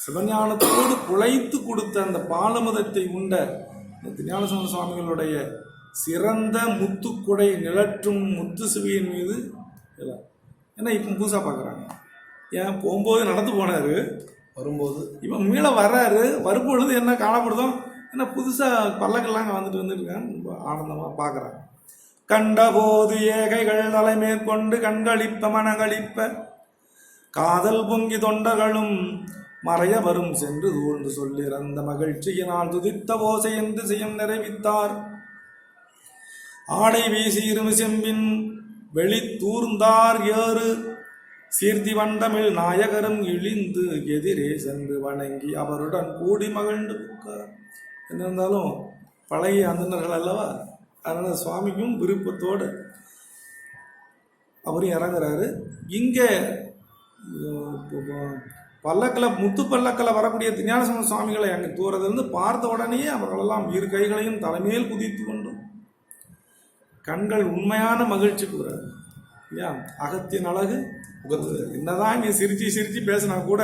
சிவஞானத்தோடு குழைத்து கொடுத்த அந்த பாலமுதத்தை உண்ட திருஞானசம்பந்த சுவாமிகளுடைய சிறந்த முத்துக்குடை நிழற்றும் முத்து சிவியின் மீது ஏன்னா இப்போ புதுசாக பார்க்குறாங்க. ஏன் போகும்போது நடந்து போனார், வரும்போது இப்போ மீள வர்றாரு, வரும்பொழுது என்ன காணப்படுதோ ஏன்னா புதுசாக பல்லக்கெல்லாம் வந்துட்டு இருக்காங்க, ரொம்ப ஆனந்தமாக பார்க்குறாங்க. கண்டபோது ஏகைகள் தலைமேற்கொண்டு கண்களிப்ப மனகளிப்ப காதல் பொங்கி தொண்டர்களும் மறைய வரும் சென்று தூழ்ந்து சொல்லிறந்த மகிழ்ச்சியினால் துதித்த ஓசை என்று செய்யும் நிறைவித்தார். ஆடை வீசி இருமி செம்பின் வெளி தூர்ந்தார் ஏறு சீர்த்தி வண்டமிழ் நாயகரும் இழிந்து எதிரே சென்று வணங்கி அவருடன் கூடி மகிழ்ந்து புக்கார். என்ன இருந்தாலும் பழைய அந்தனர்கள் அல்லவா, அதனால் சுவாமிக்கும் விருப்பத்தோடு அவரும் இறங்குறாரு. இங்கே பல்லக்கில் முத்து பல்லக்கில் வரக்கூடிய திருஞானசம்பந்த சுவாமிகளை அங்கே தூரத்திலிருந்து பார்த்த உடனேயே அவர்களெல்லாம் இரு கைகளையும் தலைமையில் குதித்து கொண்டு கண்கள் உண்மையான மகிழ்ச்சி கூறாரு இல்லையா. அகத்தின் அழகு முகத்தில் என்னதான் இங்கே சிரிச்சு சிரிச்சு பேசினா கூட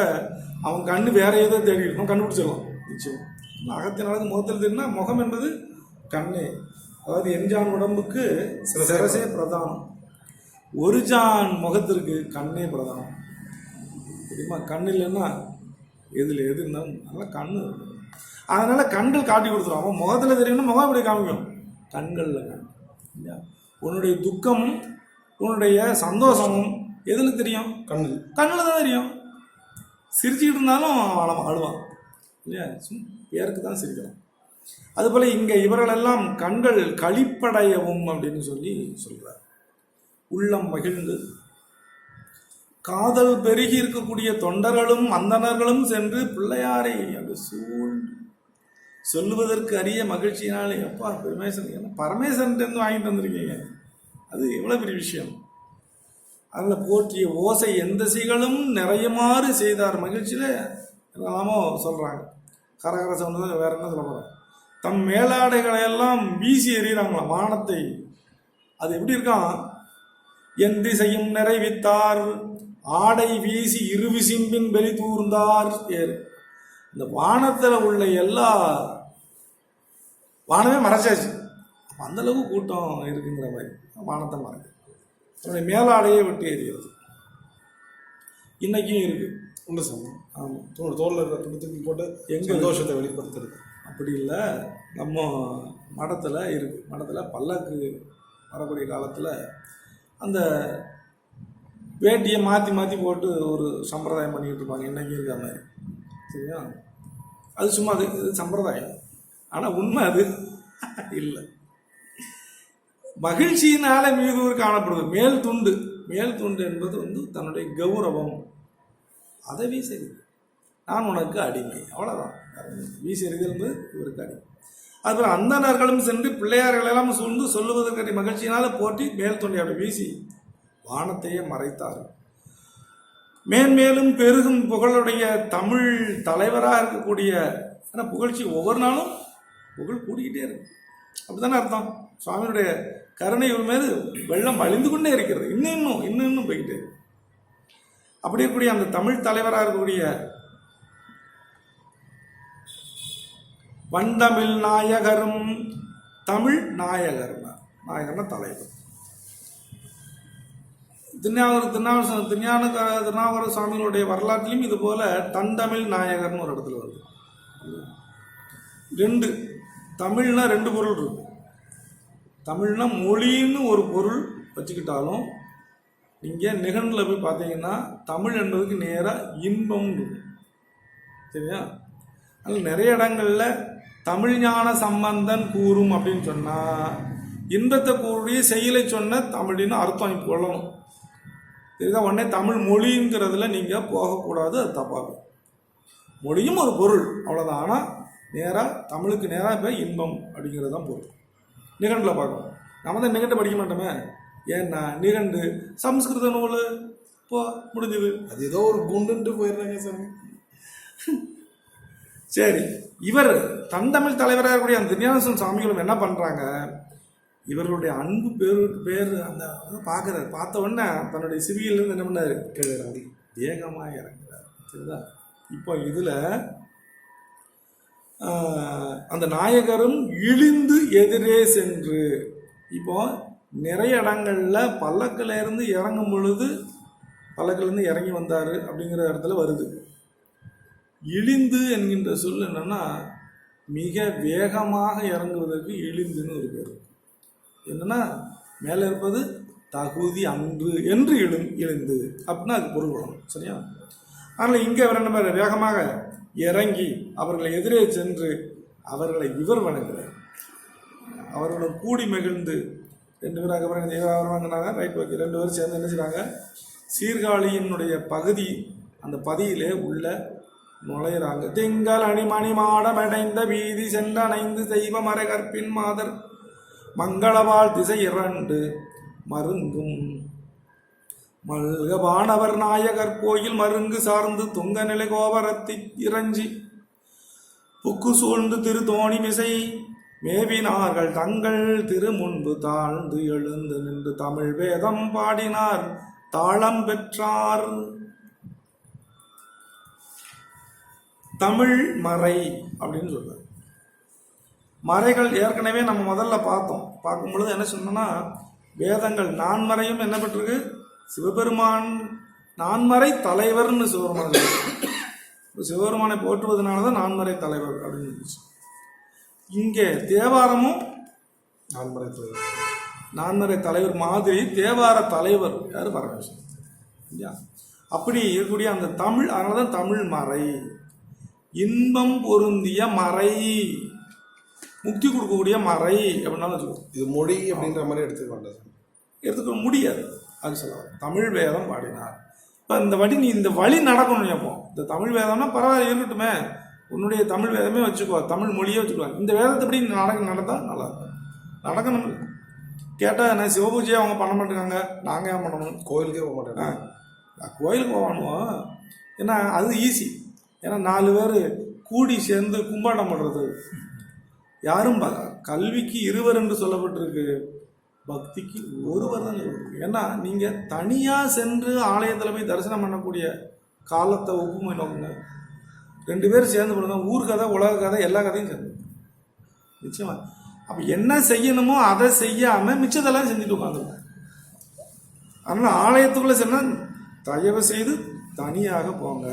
அவன் கண்ணு வேற ஏதோ தேடி இருக்கும், கண்டுபிடிச்சிடலாம் நிச்சயம். அகத்தின் அழகு முகத்தில் தெரியும்னா முகம் என்பது கண்ணே. அதாவது எஞ்சான் உடம்புக்கு சிரசே பிரதானம், ஒரு ஜான் முகத்திற்கு கண்ணே பிரதானம் தெரியுமா. கண் இல்லைன்னா எதில் எது இருந்தாலும் நல்லா கண்ணு, அதனால் கண்கள் காட்டி கொடுத்துரும். அவன் முகத்தில் தெரியும்னா முகம் எப்படி காமிக்கும், கண்களில் இல்லையா. உன்னுடைய துக்கமும் உன்னுடைய சந்தோஷமும் எதில் தெரியும், கண்ணில் தான் தெரியும். சிரிச்சுக்கிட்டு இருந்தாலும் அவன் அழுவான் இல்லையா, பேருக்கு தான் சிரிக்கலாம். அதுபோல் இங்கே இவர்களெல்லாம் கண்கள் களிப்படையவும் அப்படின்னு சொல்லி சொல்கிறார். உள்ளம் மகிழ்ந்து காதல் பெருகி இருக்கக்கூடிய தொண்டர்களும் அந்தணர்களும் சென்று பிள்ளையாரை அங்கு சூழ்ந்து சொல்லுவதற்கு அரிய மகிழ்ச்சியினாலே எப்பா பரமேஸ்வரன் பரமேஸ்வரன் வாங்கிட்டு வந்திருக்கீங்க, அது எவ்வளோ பெரிய விஷயம். அதில் போற்றிய ஓசை எந்த சிகளும் நிறையமாறு செய்தார். மகிழ்ச்சியில் எல்லாமோ சொல்கிறாங்க. கரகர சவுண்டு வேற என்ன சொல்ல போகிறாங்க. தம் மேலாடைகளை எல்லாம் வீசி எறிகிறாங்களாம் வானத்தை. அது எப்படி இருக்கான், என் திசையும் நிறைவித்தார் ஆடை வீசி இருவிசிம்பின் வெளி தூர்ந்தார் ஏறு. இந்த வானத்தில் உள்ள எல்லா வானமே மறைச்சாச்சு, அந்த அளவுக்கு கூட்டம் இருக்குங்கிற மாதிரி வானத்தை மறைச்சு அதனுடைய மேலாடையை விட்டு எறிகிறது. இன்னைக்கும் இருக்கு. உண்டு சாமி. ஆமாம், தோளில் இருக்கிற துணி போட்டு எங்கள் தோஷத்தை வெளிப்படுத்துறது. அப்படி இல்லை, நம்ம மடத்தில் இருக்குது. மடத்தில் பல்லக்கு வரக்கூடிய காலத்தில் அந்த வேட்டியை மாற்றி மாற்றி போட்டு ஒரு சம்பிரதாயம் பண்ணிக்கிட்டு இருப்பாங்க. இன்றைக்கி இருக்கிற மாதிரி சரியா. அது சும்மா அது சம்பிரதாயம், ஆனால் உண்மை அது இல்லை. மகிழ்ச்சியினால மீதூர் காணப்படுது. மேல் துண்டு, மேல் துண்டு என்பது தன்னுடைய கௌரவம், அதை வீசறிது. நான் உனக்கு அடிமை, அவ்வளோதான். வீசறிதல் என்பது இவருக்கு அடிமை. அதுபோல் அந்தணர்களும் சென்று பிள்ளையார்களெல்லாம் சூழ்ந்து சொல்லுவதற்கு மகிழ்ச்சியினால போற்றி மேல் துண்டை அப்படி வீசி வானத்தையே மறைத்தார். மேன்மேலும் பெருகும் புகழுடைய தமிழ் தலைவராக இருக்கக்கூடிய புகழ்ச்சி ஒவ்வொரு நாளும் புகழ் கூடிக்கிட்டே இருக்கு. அப்படித்தானே அர்த்தம். சுவாமியுடைய கருணை மீது வெள்ளம் வழிந்து கொண்டே இருக்கிறது, இன்னும் போய்கிட்டே இருக்கு. அப்படி இருக்கக்கூடிய அந்த தமிழ் தலைவராக இருக்கக்கூடிய வண்டமிழ் நாயகரும் தமிழ் நாயகர்னா தலைவர் திருநாவுக்கர சுவாமிகளுடைய வரலாற்றிலும் இது போல தந்தமிழ் நாயகர்னு ஒரு இடத்துல வருது. ரெண்டு தமிழ்னா ரெண்டு பொருள் இருக்கு. தமிழ்னா மொழின்னு ஒரு பொருள் வச்சுக்கிட்டாலும் நீங்கள் நிகழ்வில் போய் பார்த்தீங்கன்னா தமிழ் என்பதுக்கு நேராக இன்பம் இருக்கும் சரியா. அதில் நிறைய இடங்களில் தமிழ் ஞான சம்பந்தன் கூறும் அப்படின்னு சொன்னால் இன்பத்தை கூறிய செயலை சொன்ன தமிழின்னு அர்த்தம் இப்போ கொள்ளணும் இதுதான். உடனே தமிழ் மொழிங்கிறதுல நீங்கள் போகக்கூடாது, அது தப்பாகும். மொழியும் ஒரு பொருள் அவ்வளோதான். ஆனால் நேராக தமிழுக்கு நேராக இப்போ இன்பம் அப்படிங்கிறது தான் பொருள். நிகண்டில் பார்க்கணும். நம்ம தான் நிகண்டை படிக்க மாட்டோமே, ஏன்னா நிகண்டு சம்ஸ்கிருத நூல் இப்போ முடிஞ்சது. அது ஏதோ ஒரு குண்டுன்ட்டு போயிடுறாங்க சாமி. சரி, இவர் தந்தமிழ் தலைவராக இருக்கக்கூடிய அந்த திருஞானசம் சாமிகளும் என்ன பண்ணுறாங்க, இவர்களுடைய அன்பு பேர் அந்த பார்க்குறாரு. பார்த்த உடனே தன்னுடைய சிவியிலிருந்து என்ன பண்ணார், கேட்குறாங்க, வேகமாக இறங்குறார். சரிதா? இப்போ இதில் அந்த நாயகரும் இழிந்து எதிரே சென்று, இப்போ நிறைய இடங்கள்ல பல்லக்கிலேருந்து இறங்கும் பொழுது பல்லக்கிலேருந்து இறங்கி வந்தார் அப்படிங்கிற இடத்துல வருது. இழிந்து என்கின்ற சொல் என்னன்னா மிக வேகமாக இறங்குவதற்கு இழிந்துன்னு ஒரு பேர். என்னன்னா மேலே இருப்பது தகுதி அன்று என்று இழிந்து அப்படின்னா அது பொருள் வரும். சரியா? அதனால் இங்கே அவர் என்ன மாதிரி வேகமாக இறங்கி அவர்களை எதிரே சென்று அவர்களை இவர் வணங்குறார். அவர்களுடன் கூடி மகிழ்ந்து 2 பேராக வாங்கினாங்க. Right, okay. 2 பேரும் சேர்ந்து என்ன செய்றாங்க, சீர்காழியினுடைய பகுதி அந்த பதியிலே உள்ள நுழையிறாங்க. திங்கள் அணிமணி மாடமடைந்த வீதி சென்றணைந்து தெய்வ மறை கற்பின் மாதர் மங்களவாள் திசை 2 மருங்கும் மல்கபானவர் நாயகர் கோயில் மருங்கு சார்ந்து துங்க நிலை கோபரத்தி இறஞ்சி புக்கு சூழ்ந்து திரு தோணி மிசை மேவினார்கள் தங்கள் திரு முன்பு தாழ்ந்து எழுந்து நின்று தமிழ் வேதம் பாடினார் தாளம் பெற்றார். தமிழ் மறை அப்படின்னு சொல்றாரு. மறைகள் ஏற்கனவே நம்ம முதல்ல பார்க்கும் பொழுது என்ன சொன்னோம்னா, வேதங்கள் நான்மறையும் என்ன பெற்றிருக்கு, சிவபெருமான் நான்மறை தலைவர்னு சிவபெருமானை போற்றுவதனால தான் நான்மறை தலைவர் அப்படின்னு இருந்துச்சு. இங்கே தேவாரமும் நான்மறை தலைவர் மாதிரி தேவார தலைவர் யார், பரமேஸ்வரன். இல்லையா? அப்படி இருக்கக்கூடிய அந்த தமிழ், அதனால தான் தமிழ் மறை, இன்பம் பொருந்திய மறை, முக்தி கொடுக்கக்கூடிய மறை அப்படின்னாலும் வச்சுக்கோ. இது மொழி அப்படின்ற மாதிரி எடுத்துக்க முடியாது. அது சொல்லுவாங்க தமிழ் வேதம் பாடினார். இப்போ நீ இந்த வழி நடக்கணும். எப்போ இந்த தமிழ் வேதம்னா பரவாயில்ல இருக்கட்டுமே, உன்னுடைய தமிழ் வேதமே வச்சுக்கோ, தமிழ் மொழியே வச்சுக்கோ. இந்த வேதத்தை எப்படி நடந்தால் நல்லா இருக்கும். நடக்கணும். கேட்டால் என்ன சிவபூஜையை அவங்க பண்ண மாட்டேங்காங்க, நாங்கள் ஏன் பண்ணணும், கோயிலுக்கே போக மாட்டேன். கோயிலுக்கு போகணுவோம். ஏன்னா அது ஈஸி. ஏன்னா 4 பேர் கூடி சேர்ந்து கும்பாண்டம் பண்ணுறது யாரும் கல்விக்கு 2 என்று சொல்லப்பட்டிருக்கு, பக்திக்கு 1 தான் சொல்லப்பட்டிருக்கு. ஏன்னா நீங்கள் தனியாக சென்று ஆலயத்தில் போய் தரிசனம் பண்ணக்கூடிய காலத்தை ஒப்புமை நோக்குங்க. 2 பேர் சேர்ந்து பண்ணுங்க, ஊர் கதை உலக கதை எல்லா கதையும் சேர்ந்து நிச்சயமா. அப்போ என்ன செய்யணுமோ அதை செய்யாமல் மிச்சத்தெல்லாம் செஞ்சுட்டு உட்காந்துருங்க. அதனால் ஆலயத்துக்குள்ளே சொன்னால் தயவு செய்து தனியாக போங்க.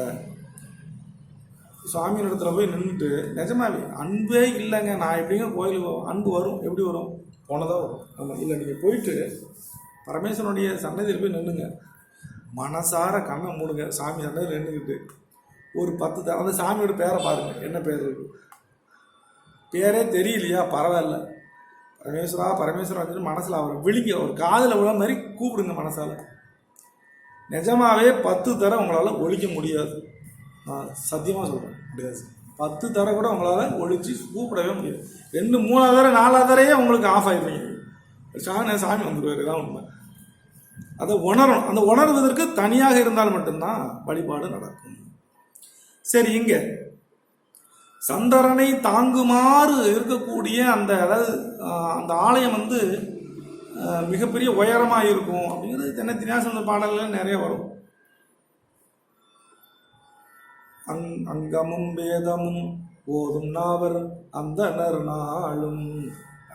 சுவாமியின் இடத்துல போய் நின்றுட்டு நிஜமாவே அன்பே இல்லைங்க, நான் எப்படிங்க கோயிலுக்கு அன்பு வரும், எப்படி வரும், போனதாக வரும். ஆமாம், இல்லை நீங்கள் போயிட்டு பரமேஸ்வரனுடைய சன்னதியில் போய் நின்றுங்க, மனசார கண்ணை மூடுங்க, சாமி சன்னதியில் நின்றுக்கிட்டு ஒரு 10 அந்த சாமியோட பேரை பாருங்கள், என்ன பேர் இருக்கு, பேரே தெரியலையா பரவாயில்ல, பரமேஸ்வரா பரமேஸ்வரா மனசில் அவரை விழிங்க, ஒரு காதில் விழ மாதிரி கூப்பிடுங்க மனசால். நிஜமாவே 10 தடவை உங்களால் ஒழிக்க முடியாது. நான் சத்தியமாக சொல்கிறேன், முடியாது. 10 தடவை கூட உங்களால் ஒழிச்சு கூப்பிடவே முடியாது. 2, 3 தடவை 4 தடவையே உங்களுக்கு ஆஃப் ஆகிடுவீங்க. சாமி வந்துடுவார், தான் உண்மை. அதை உணரணும். அந்த உணர்வதற்கு தனியாக இருந்தால் மட்டும்தான் வழிபாடு நடக்கும். சரி, இங்கே சந்தரனை தாங்குமாறு இருக்கக்கூடிய அந்த ஆலயம் மிகப்பெரிய உயரமாக இருக்கும் அப்படிங்கிறது தென்னை தினாசந்த பாடல்கள் நிறைய வரும். அங்கமும் வேதமும் ஓதும் நாவர் அந்தனர் நாளும்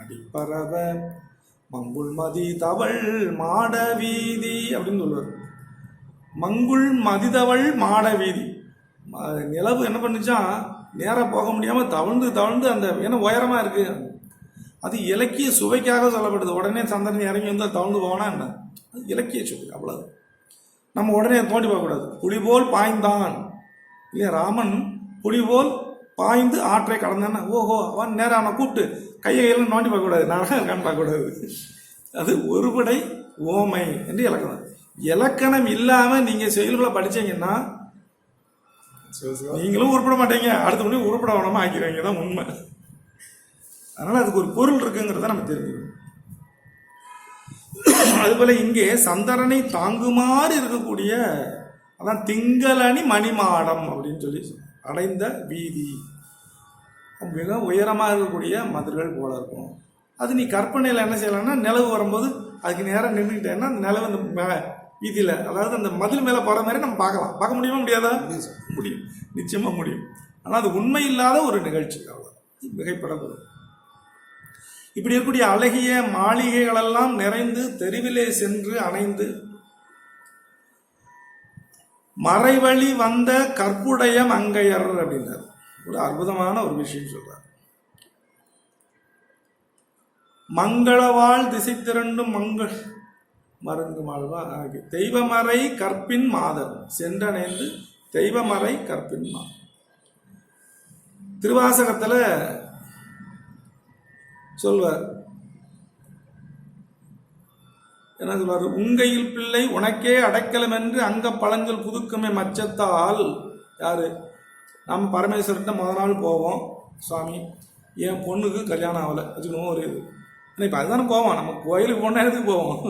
அடிப்பறவ மங்குள் மதி தவள் மாட வீதி அப்படின்னு சொல்லுவார். மங்குள் மதிதவள் மாட வீதி. நிலவு என்ன பண்ணுச்சா, நேராக போக முடியாமல் தவழ்ந்து அந்த ஏன்னா உயரமாக இருக்குது. அது இலக்கிய சுவைக்காக சொல்லப்படுது. உடனே சந்திரன் இறங்கி வந்து தவழ்ந்து போனா என்ன, அது இலக்கிய சுவை, அவ்வளவு. நம்ம உடனே தோண்டி பார்க்கக்கூடாது. புலி போல் பாய்ந்தான் இல்லையா, ராமன் புலி போல் பாய்ந்து ஆற்றை கடந்தான, ஓஹோ அவன் நேரம் அவனை கூப்பிட்டு கையெல்லாம் நோண்டி பார்க்கக்கூடாது, நானாக இருக்கான்னு பார்க்கக்கூடாது. அது ஒருபடை ஓமை என்று இலக்கணம். இலக்கணம் இல்லாமல் நீங்கள் செயல்களை படித்தீங்கன்னா நீங்களும் உருப்பட மாட்டீங்க, அடுத்த முடி உருப்பட வேணாமல் ஆக்கிடுவீங்க, தான் உண்மை. அதனால் அதுக்கு ஒரு பொருள் இருக்குங்கிறத நம்ம தெரிஞ்சுக்கணும். அதுபோல இங்கே சந்திரனை தாங்குமாறு இருக்கக்கூடிய அதான் திங்களணி மணிமாடம் அப்படின்னு சொல்லி அடைந்த வீதி, மிக உயரமாக இருக்கக்கூடிய மதில்கள் போல இருக்கும். அது நீ கற்பனையில் என்ன செய்யலாம்னா, நிலவு வரும்போது அதுக்கு நேரம் நின்றுக்கிட்டேன்னா அந்த நிலவு அந்த வீதியில், அதாவது அந்த மதில் மேலே போகிற மாதிரி நம்ம பார்க்கலாம். பார்க்க முடியுமா முடியாதா? முடியும், நிச்சயமாக முடியும். ஆனால் அது உண்மை இல்லாத ஒரு நிகழ்ச்சி, அவ்வளோ மிகைப்படக்கூடாது. இப்படி இருக்கக்கூடிய அழகிய மாளிகைகளெல்லாம் நிறைந்து தெருவிலே சென்று அணைந்து மறைவழி வந்த கற்புடைய மங்கையர் அப்படின்னார். ஒரு அற்புதமான ஒரு விஷயம் சொல்றார். மங்களவாள் திசை திரண்டும் மங்கள் மருங்கு மாழ்வா ஆகிய தெய்வமறை கற்பின் மாதர் சென்றணைந்து தெய்வமறை கற்பின் மாதர். திருவாசகத்துல சொல்வார், என்ன சொல்வார்? உங்கையில் பிள்ளை உனக்கே அடைக்கலம் என்று அங்க பழஞ்சொல் புதுக்குமே மச்சத்தால். யாரு? நம்ம பரமேஸ்வரர்கிட்ட முதல் நாள் போவோம், சுவாமி என் பொண்ணுக்கு கல்யாணம் ஆகலை வச்சுக்கணும் ஒரு இது. இப்போ அதுதானே போவோம், நம்ம கோயிலுக்கு போனால் எதுக்கு போவோம்?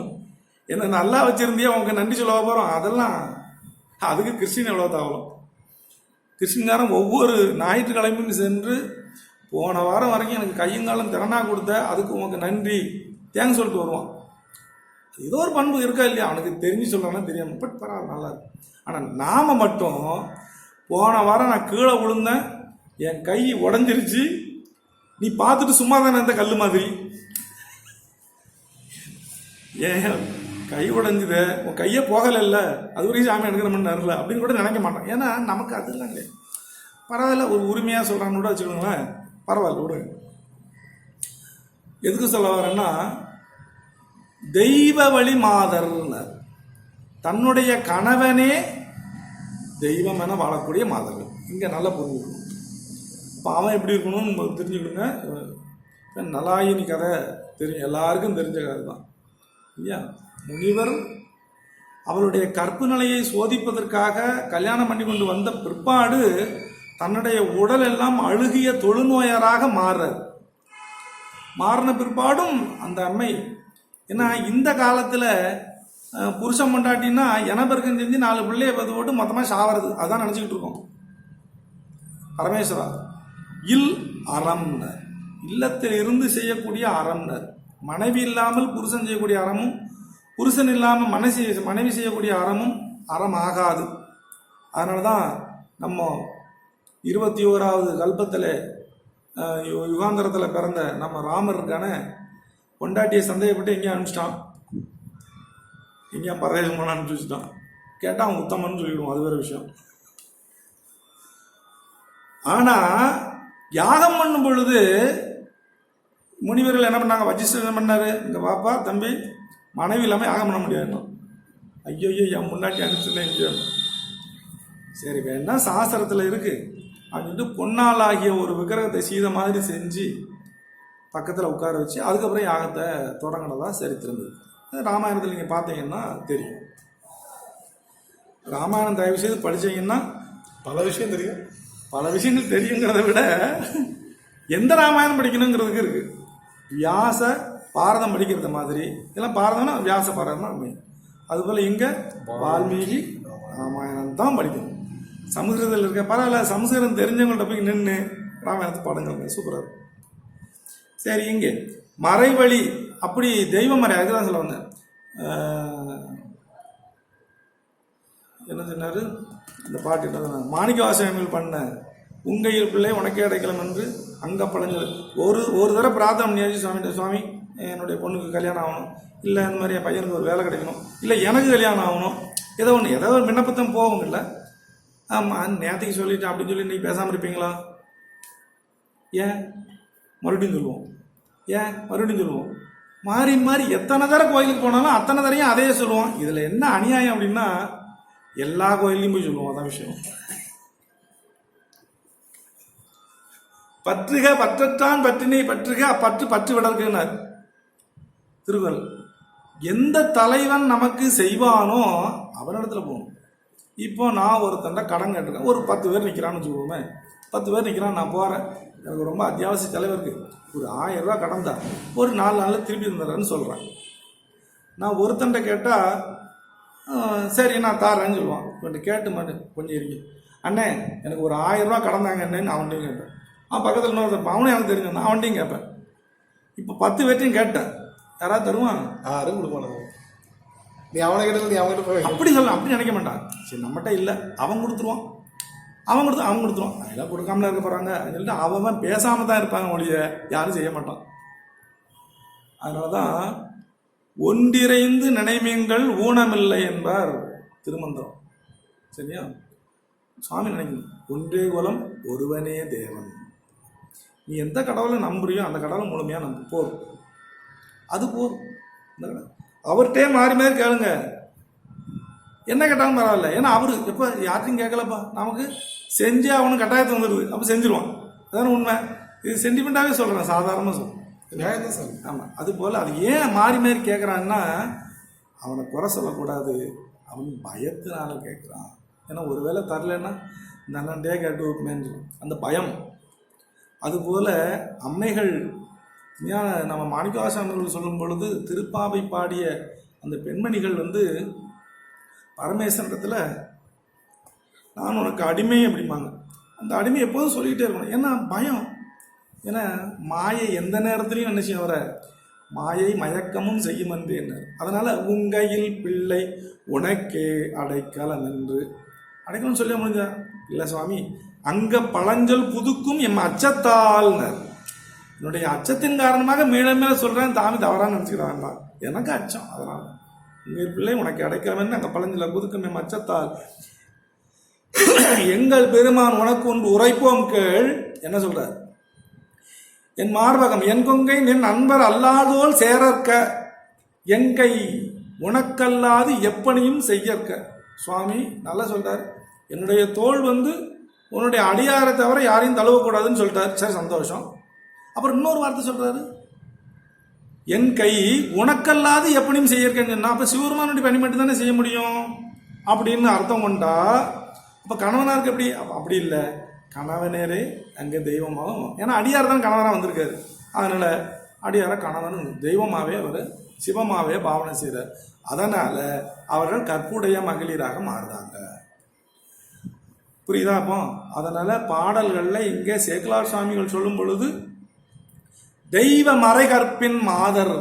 என்ன நல்லா வச்சுருந்தியா அவங்க நன்றி சொல்ல போகிறோம்? அதெல்லாம் அதுக்கு கிறிஸ்டின் எவ்வளோ தாவலம். கிறிஸ்டின்காரன் ஒவ்வொரு ஞாயிற்றுக்கிழமையும் சென்று போன வாரம் வரைக்கும் எனக்கு கையங்காலம் திறனா கொடுத்த அதுக்கு உனக்கு நன்றி தேங்க்ஸ் சொல்லிட்டு வருவான். ஏதோ ஒரு பண்பு இருக்கா இல்லையா? அவனுக்கு தெரிஞ்சு சொல்கிறான்னா தெரியாமல், பட் பரவாயில்ல நல்லா இருக்கு. ஆனால் நாம் மட்டும் போன வாரம் நான் கீழே விழுந்தேன், என் கை உடஞ்சிருச்சு, நீ பார்த்துட்டு சும்மா தானே இந்த கல் மாதிரி, ஏன் கை உடஞ்சுது, உன் கையே போகலைல்ல, அது வரைக்கும் சாமி எடுக்கிற மாதிரி நேரில் அப்படின்னு கூட நினைக்க மாட்டோம். ஏன்னா நமக்கு அதெல்லாம் இல்லையா, பரவாயில்ல ஒரு உரிமையாக சொல்கிறான்னு கூட வச்சுக்கோங்களேன், பரவாயில்ல விடுங்க. எதுக்கு சொல்ல வரேன்னா, தெய்வ வழி மாதர்னர், தன்னுடைய கணவனே தெய்வம் என வாழக்கூடிய மாதர்கள். இங்கே நல்லா புரிஞ்சுக்கணும். இப்போ அவன் எப்படி இருக்கணும்னு தெரிஞ்சுக்கணுங்க. நலாயினி கதை தெரியும், எல்லாருக்கும் தெரிஞ்ச கதை தான் இல்லையா? முனிவர் அவருடைய கற்பு நிலையை சோதிப்பதற்காக கல்யாணம் பண்ணி கொண்டு வந்த பிற்பாடு தன்னுடைய உடல் எல்லாம் அழுகிய தொழுநோயராக மாறின பிற்பாடும் அந்த அம்மை, ஏன்னா இந்த காலத்தில் புருஷன் பொண்டாட்டின்னா எனப்பெருக்கம் செஞ்சு 4 பிள்ளையை பத்து போட்டு மொத்தமாக சாவறது, அதான் நினச்சிக்கிட்டு இருக்கோம். பரமேஸ்வரா இல் அறம்னர், இல்லத்தில் இருந்து செய்யக்கூடிய அறம்னர். மனைவி இல்லாமல் புருஷன் செய்யக்கூடிய அறமும், புருஷன் இல்லாமல் மனைவி செய்யக்கூடிய அறமும் அறம் ஆகாது. அதனால தான் நம்ம 21வது கல்பத்தில் யுகாந்தரத்தில் பிறந்த நம்ம ராமருக்கான பொண்டாட்டியை சந்தேகப்பட்டு எங்கேயும் அனுப்பிச்சிட்டான், எங்கேயும் பரதேசம் போன அனுப்பிச்சி வச்சுட்டான். கேட்டால் அவன் உத்தமன்னு சொல்லிடுவோம், அது வேறு விஷயம். ஆனால் யாகம் பண்ணும் பொழுது முனிவர்கள் என்ன பண்ணாங்க? வசிஷ்டர் என்ன பண்ணாரு? இங்கே பாப்பா தம்பி, மனைவி இல்லாமல் யாகம் பண்ண முடியாது. ஐயோ என் முன்னாடி அனுப்பிச்சுல எங்கேயோ, சரி வேணா சாஸ்திரத்தில் இருக்கு அப்படின்ட்டு பொன்னால் ஆகிய ஒரு விக்கிரகத்தை சீத மாதிரி செஞ்சு பக்கத்தில் உட்கார வச்சு அதுக்கப்புறம் யாகத்தை தொடங்கினதா சரித்திருந்தது. ராமாயணத்தில் நீங்கள் பார்த்தீங்கன்னா தெரியும். ராமாயணம் தயவு செய்து படித்தீங்கன்னா பல விஷயம் தெரியும். பல விஷயங்கள் தெரியுங்கிறத விட எந்த ராமாயணம் படிக்கணுங்கிறதுக்கு இருக்கு. வியாச பாரதம் படிக்கிறது மாதிரி, இதெல்லாம் பாரதம்னா வியாச பாரதம் தான் மெயின். அதுபோல் இங்கே வால்மீகி ராமாயணம் தான் படிக்கணும். சமஸ்கிருதத்தில் இருக்க பரவாயில்ல, சமஸ்கிருதம் தெரிஞ்சவங்கள்ட்ட போய் நின்று ராமாயணத்தை பாடுங்க, சூப்பராக இருக்கும். சரி, இங்கே மறைவழி அப்படி தெய்வமறை, அதுதான் சொல்ல வந்தேன். என்ன சொன்னார் அந்த பாட்டு? என்ன மாணிக்கவாசகங்கள் பண்ண உங்கையில் பிள்ளை உனக்கே அடைக்கலம் என்று அங்கே பழஞ்சது. ஒரு தடவை பிரார்த்தனை பண்ணியாச்சு சுவாமிகிட்ட, சுவாமி என்னுடைய பொண்ணுக்கு கல்யாணம் ஆகணும், இல்லை இந்த மாதிரி என் பையனுக்கு ஒரு வேலை கிடைக்கணும், இல்லை எனக்கு கல்யாணம் ஆகணும், ஏதோ ஒன்று, ஏதோ ஒரு விண்ணப்பத்தம் போகுங்கல்ல. ஆமாம், நேற்றுக்கு சொல்லிட்டேன் அப்படின்னு சொல்லி நீங்கள் பேசாமல் இருப்பீங்களா? ஏன் மறுபடியும் சொல்லுவோம், ஏன் மறுபடியும் சொல்லுவோம், மாறி மாறி எத்தனை தடவை கோயிலுக்கு போனாலும் அத்தனை தரையும் அதையே சொல்லுவோம். இதில் என்ன அநியாயம் அப்படின்னா, எல்லா கோயிலையும் போய் சொல்லுவோம், அதான் விஷயம். பற்றுக பற்றற்றான் பற்றினை பற்றுக அப்பற்று பற்று விடல்கிறார் திருக்குறள். எந்த தலைவன் நமக்கு செய்வானோ அவனிடத்துல போகணும். இப்போ நான் ஒருத்தண்ட கடன் கேட்டிருக்கேன், ஒரு 10 பேர் நிற்கிறான்னு வச்சுக்கோமே, 10 பேர் நிற்கிறான், நான் போகிறேன், எனக்கு ரொம்ப அத்தியாவசிய தலைவருக்கு ஒரு 1000 ரூபா கடன் தான், ஒரு 4 நாளில் திருப்பி தந்துடுறேன்னு சொல்கிறேன். நான் ஒருத்தன்ட்ட கேட்டால் சரி நான் தாரேன்னு சொல்லுவான். இவன்ட்டு கேட்டு மாதிரி கொஞ்சம் இருக்கு, அண்ணே எனக்கு ஒரு 1000 ரூபா கடந்தாங்க என்னன்னு அவன்கிட்டையும் கேட்பேன். பக்கத்தில் இன்னொருத்தர் அவனே எனக்கு தெரிஞ்சு நான் அவன்கிட்டையும் கேட்பேன். இப்போ 10 பேர்ட்டையும் கேட்டேன், யாராவது தருவான்? யாரும் கொடுப்பானு. நீ அவனை கேட்டது நீ அவங்ககிட்ட போய் அப்படி சொல்லலாம், அப்படி நினைக்க மாட்டான். சரி நம்மகிட்ட இல்லை, அவன் கொடுத்துருவான், அவன் கொடுத்துருவான், அதெல்லாம் கொடுக்காமல இருக்க போகிறாங்க சொல்லிட்டு அவன் பேசாமல் தான் இருப்பாங்க, ஒழிய யாரும் செய்ய மாட்டான். அதனால தான் ஒன்றிறைந்து நினைமீங்கள் ஊனமில்லை என்பார் திருமந்திரம். சரியா? சுவாமி நினைக்கணும், ஒன்றே குலம் ஒருவனே தேவன். நீ எந்த கடவுளை நம்புறியோ அந்த கடவுளை முழுமையாக நம்பு, போதும், அது போதும். இந்த கடவுள் அவர்கிட்டே மாறி மாறி கேளுங்க, என்ன கேட்டாலும் பரவாயில்ல. ஏன்னா அவரு எப்போ யார்ட்டையும் கேட்கலப்பா, நமக்கு செஞ்சே அவனுக்கு கட்டாயத்தை வந்துடுது, அப்போ செஞ்சிருவான். அதான உண்மை. இது சென்டிமெண்ட்டாகவே சொல்கிறேன், சாதாரணமாக சொல்கிறேன். நியாயம்தான் சார். ஆமாம். அது போல் அது ஏன் மாறி மாறி கேட்குறான்னா, அவனை குறை சொல்லக்கூடாது, அவன் பயத்தினால கேட்குறான். ஏன்னா ஒருவேளை தரலன்னா இந்த அண்ணன்டே கேட்டு வைப்பேன்னு அந்த பயம். அதுபோல் அம்மைகள் நம்ம மாணிக்கவாசகர்கள் சொல்லும் பொழுது திருப்பாவை பாடிய அந்த பெண்மணிகள் பரமேஸ்வரத்தில் நான் உனக்கு அடிமை அப்படிம்பாங்க. அந்த அடிமை எப்போதும் சொல்லிக்கிட்டே இருக்கணும். ஏன்னா பயம். ஏன்னா மாயை எந்த நேரத்துலையும் என்ன செய்ய வர, மாயை மயக்கமும் செய்யும் என்று என்ன. அதனால் உங்கையில் பிள்ளை உனக்கே அடைக்கலம் என்று அடைக்கலம் சொல்ல முடிஞ்சா இல்லை சுவாமி, அங்க பழஞ்சொல் புதுக்கும் எம் அச்சத்தால்னர். என்னுடைய அச்சத்தின் காரணமாக மேல மேல சொல்றேன், தாமி தவறாக நினச்சிக்கிறாங்களா, எனக்கு அச்சம். அதனால் உங்கள் பிள்ளை உனக்கு அடைக்கலம் அங்கே பழஞ்சொல்ல புதுக்கும் எம் அச்சத்தால் எங்கள் பெருமான் உனக்கு ஒன்று உரைப்போம் கேள். என்ன சொல்றார்? என் மார்பகம் என் கொங்கை நின் நண்பர் அல்லாதோல் சேரற்க என் கை உனக்கல்லாது எப்பனையும் செய்யற்க. சுவாமி நல்லா சொல்றார், என்னுடைய தோள் உன்னுடைய அடியாரை தவிர யாரையும் தழுவக்கூடாதுன்னு சொல்லிட்டார். சரி, சந்தோஷம். அப்புறம் இன்னொரு வார்த்தை சொல்றாரு, என் கை உனக்கல்லாது எப்படியும் செய்யறேன்னு சொன்னா, அப்ப சிவருமானுடைய பணி மட்டும் தானே செய்ய முடியும் அப்படின்னு அர்த்தம் கொண்டா, அப்ப கணவனாருக்கு எப்படி? அப்படி இல்லை, கணவனேரே அங்கே தெய்வமாகவும். ஏன்னா அடியார் தான் கணவனாக வந்திருக்காரு. அதனால அடியார கணவன் தெய்வமாவே அவர் சிவமாவே பாவனை செய்கிறார். அதனால அவர்கள் கற்புடைய மகளிராக மாறுறாங்க. புரியுதா? அப்போ அதனால பாடல்களில் இங்கே சேக்கலார் சுவாமிகள் சொல்லும் பொழுது தெய்வ மறை கற்பின் மாதர்,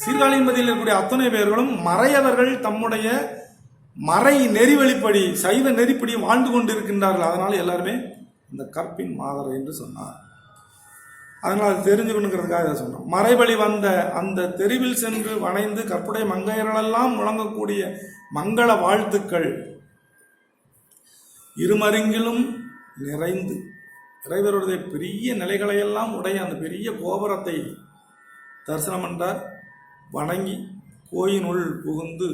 சீர்காழின்பதியில் இருக்கக்கூடிய அத்தனை பேர்களும் மறையவர்கள் தம்முடைய மறை நெறிவழிப்படி சைவ நெறிப்படி வாழ்ந்து கொண்டு இருக்கின்றார்கள். அதனால எல்லாருமே இந்த கற்பின் மாதர் என்று சொன்னார். அதனால் அது தெரிஞ்சுக்கணுங்கிறதுக்காக இதை சொன்னோம். மறைவழி வந்த அந்த தெருவில் சென்று வணைந்து கற்புடைய மங்கையர்களெல்லாம் முழங்கக்கூடிய மங்கள வாழ்த்துக்கள் இருமருங்கிலும் நிறைந்து இறைவருடைய பெரிய நிலைகளையெல்லாம் உடைய அந்த பெரிய கோபுரத்தை தரிசனம் என்றார். வணங்கி கோயினுள் புகுந்து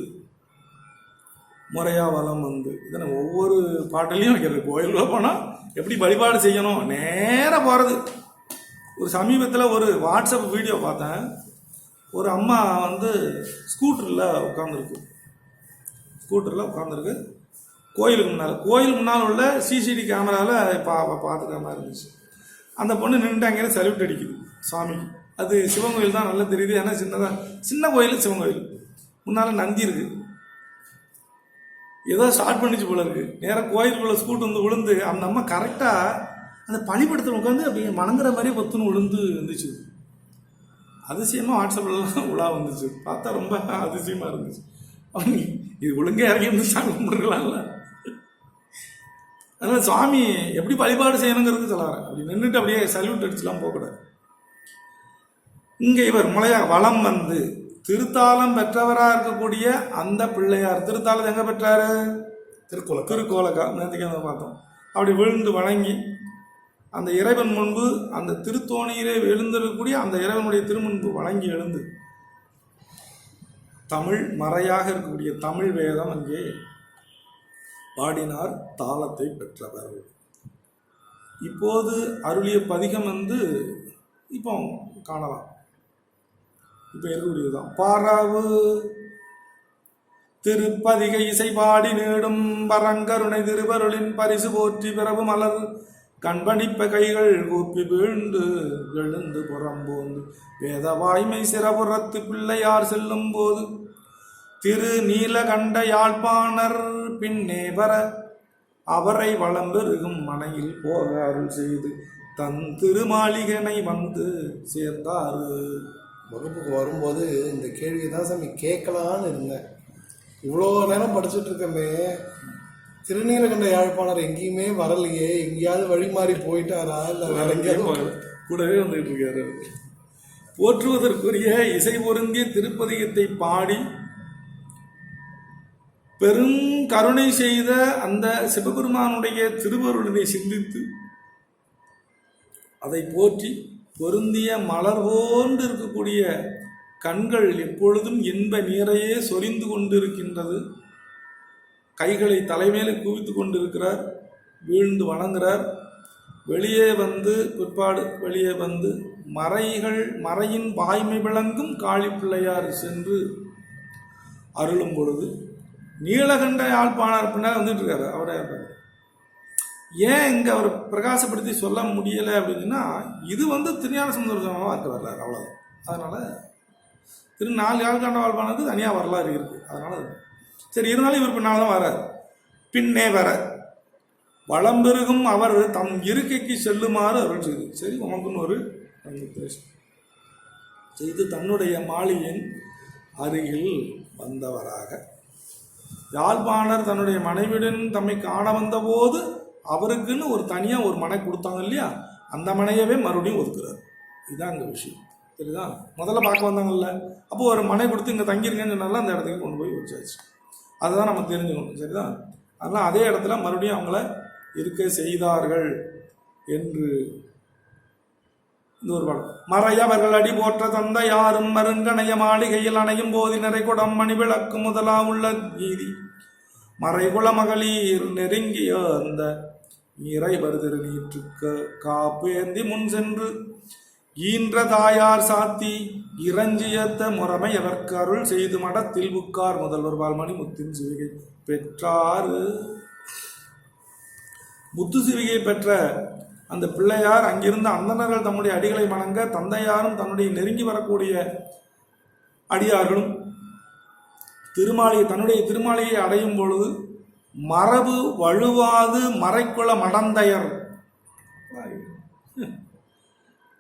முறையா வலம் இதனை ஒவ்வொரு பாட்டிலையும் வைக்கிறது. கோயிலுக்குள்ள போனால் எப்படி வழிபாடு செய்யணும், நேராக போகிறது. ஒரு சமீபத்தில் ஒரு வாட்ஸ்அப் வீடியோ பார்த்தேன். ஒரு அம்மா ஸ்கூட்டரில் உட்காந்துருக்கு கோயிலுக்கு முன்னால் உள்ள சிசிடி கேமராவில் பார்த்துக்கிற மாதிரி இருந்துச்சு. அந்த பொண்ணு நின்று அங்கே சல்யூட் அடிக்குது சாமிக்கு. அது சிவன் கோயில் தான், நல்லா தெரியுது. ஏன்னா சின்ன கோயில், சிவன் கோயில் முன்னால் நந்தி இருக்குது. ஏதோ ஸ்டார்ட் பண்ணிச்சு போல இருக்கு. நேராக கோயிலுக்குள்ள ஸ்கூட் விழுந்து அந்த அம்மா கரெக்டாக அந்த பனிப்படத்தில் உட்காந்து அப்படி வணங்குற மாதிரியே பொத்துன்னு விழுந்து இருந்துச்சு. அதிசயமாக வாட்ஸ்அப்லாம் உலா வந்துச்சு. பார்த்தா ரொம்ப அதிசயமாக இருந்துச்சு. அவங்க இது ஒழுங்கே இறங்கி வந்து சாமி கும்பிட்டுருக்கலாம்ல. அதனால் சுவாமி எப்படி வழிபாடு செய்யணுங்கிறது சொல்லுவார். அப்படி நின்றுட்டு அப்படியே சல்யூட் அடிச்சுலாம் போகக்கூடாது. இங்கே இவர் முளையா வளம் திருத்தாலம் பெற்றவராக இருக்கக்கூடிய அந்த பிள்ளையார். திருத்தாலம் எங்கே பெற்றாரு? திருக்கோலக்கா. நேற்றுக்கு பார்த்தோம். அப்படி விழுந்து வணங்கி அந்த இறைவன் முன்பு அந்த திருத்தோணியிலே எழுந்திருக்கக்கூடிய அந்த இறைவனுடைய திருமுன்பு வணங்கி எழுந்து தமிழ் மறையாக இருக்கக்கூடிய தமிழ் வேதம் அங்கே பாடினார். தாளத்தை பெற்றவர். இப்போது அருளிய பதிகம் இப்போ காணலாம். இப்போ இருக்கக்கூடியதுதான். பாராவு திருப்பதிகை இசை பாடி நீடும் பரங்கருணை திருவருளின் பரிசு போற்றி பிறவு மலர் கண்பணிப்ப கைகள் கூப்பி வீழ்ந்து எழுந்து புறம்போந்து வேத வாய்மை சிறபுறத்து பிள்ளையார் செல்லும் போது திரு நீலகண்ட யாழ்ப்பாணர் பின்னே வர அவரை வளம் பெருகும் மனையில் போக அருள் செய்து தன் திருமாளிகனை வந்து சேர்ந்தாரு. வகுப்புக்கு வரும்போது இந்த கேள்வியை தான் சாமி கேட்கலான்னு இருந்தேன். இவ்வளோ நேரம் படிச்சுட்டு இருக்கமே, திருநீலகண்ட யாழ்ப்பாணர் எங்கேயுமே வரலையே, எங்கேயாவது வழி மாறி போயிட்டாரா இல்லை வேற எங்கேயாவது கூடவே வந்துட்டு இருக்காரு. போற்றுவதற்குரிய இசை பொருந்திய திருப்பதிகத்தை பாடி பெரும் கருணை செய்த அந்த சிவபெருமானுடைய திருவருளினை சிந்தித்து அதை போற்றி பொருந்திய மலர் போன்று இருக்கக்கூடிய கண்கள் எப்பொழுதும் இன்ப நீரையே சொரிந்து கொண்டிருக்கின்றது. கைகளை தலைமையில குவித்து கொண்டிருக்கிறார், வீழ்ந்து வணங்குகிறார். வெளியே வந்து மறையின் வாய்மை விளங்கும் காளி பிள்ளையார் சென்று அருளும் பொழுது நீலகண்ட யாழ்ப்பாணர் பின்னால் வந்துட்டு இருக்காரு. அவரை ஏன் இங்கே அவர் பிரகாசப்படுத்தி சொல்ல முடியலை அப்படின்னா, இது திருஞான சம்பந்தமாக இருக்க வரலாறு, அவ்வளோதான். அதனால் யாழ்ப்பாண வாழ்ப்பானது தனியாக வரலாறு இருக்குது. அதனால் சரி, இருந்தாலும் இவர் பின்னால் தான் வரார். பின்னே வர வளம்பெருகும் அவர் தம் இருக்கைக்கு செல்லுமாறு அருள் செய்து, சரி உமக்குன்னு ஒரு செய்து தன்னுடைய மாளிகையின் அருகில் வந்தவராக யாழ்ப்பாணர் தன்னுடைய மனைவியுடன் தம்மை காண வந்தபோது அவருக்குன்னு ஒரு தனியாக ஒரு மனை கொடுத்தாங்க இல்லையா, அந்த மனையவே மறுபடியும் ஒதுக்குறாரு. இதுதான் அங்கே விஷயம், சரிதா? முதல்ல பார்க்க வந்தாங்கல்ல, அப்போது ஒரு மனை கொடுத்து இங்கே தங்கியிருக்கேன்னு சொன்னால அந்த இடத்துக்கு கொண்டு போய் வச்சாச்சு. அதுதான் நம்ம தெரிஞ்சுக்கணும், சரிதான்? அதனால் அதே இடத்துல மறுபடியும் அவங்கள இருக்க செய்தார்கள் என்று இந்த ஒரு பாடம். மறையவர்கள் அடி போற்ற தந்த யாரும் மருங்கணைய மாளிகையில் அணையும் போதி நிறை கொடம் மணி விளக்கு முதலா உள்ள நீதி மறைகுல மகளிர் நெருங்கிய அந்த இறைவர் திருநீற்றுக்கு காப்பேந்தி முன் சென்று ஈன்ற தாயார் சாத்தி இறஞ்சியத்த முறைமை எவர்க்கு அருள் செய்து மடத்தில் புக்கார் முதல்வர் வால்மணி முத்தின் சிவிகை பெற்றார். முத்து சிவிகை பெற்ற அந்த பிள்ளையார் அங்கிருந்த அந்தணர்கள் தம்முடைய அடிகளை வணங்க, தந்தையாரும் தன்னுடைய நெருங்கி வரக்கூடிய அடியார்களும் தன்னுடைய திருமாளிகை அடையும் பொழுது மரபு வழுவாது மறைக்குள மடந்தையர்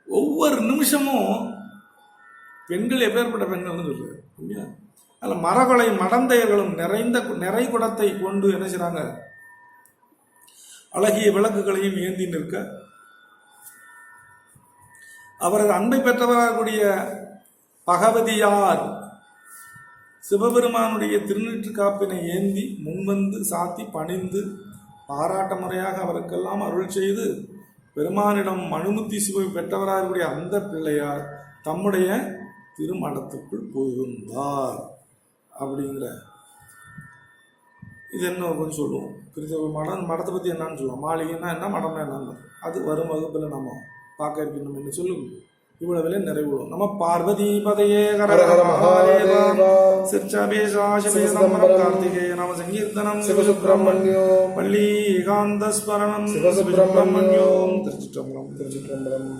ஒவ்வொரு நிமிஷமும் பெண்கள் எப்பேற்பட்ட பெண்கள்னு சொல்றாரு இல்லையா? அதில் மரகொலை மடந்தையர்களும் நிறை குடத்தை கொண்டு என்ன செய்றாங்க, அழகிய விளக்குகளையும் ஏந்தி நிற்க, அவரது அன்பை பெற்றவராகக்கூடிய பகவதியார் சிவபெருமானுடைய திருநீற்று காப்பினை ஏந்தி முன்வந்து சாத்தி பணிந்து பாராட்ட முறையாக அவருக்கெல்லாம் அருள் செய்து பெருமானிடம் மனுமுத்தி சிவை பெற்றவராகக்கூடிய அந்த பிள்ளையார் தம்முடைய திருமணத்துக்குள் புகுந்தார் அப்படிங்கிற இது என்ன கொஞ்சம் சொல்லுவோம். கிறிஸ்தவ மடத்தை பற்றி என்னன்னு சொல்லுவோம், மாளிகைன்னா என்ன, மடம்னா என்னன்னு அது வரும் வகுப்பில் நம்ம பார்க்க இருக்கணும் என்று சொல்லுவோம். இவ்வளவுல நிறைவுள்ளோம். நம்ம பார்வதி பதையே கார்த்திகேய நம சங்கீர்த்தனம் சிவசுப்ரமணியம் பள்ளி ஏகாந்த ஸ்மரணம் சிவசுப்ரமணியம் திருச்சிற்றம்பலம்.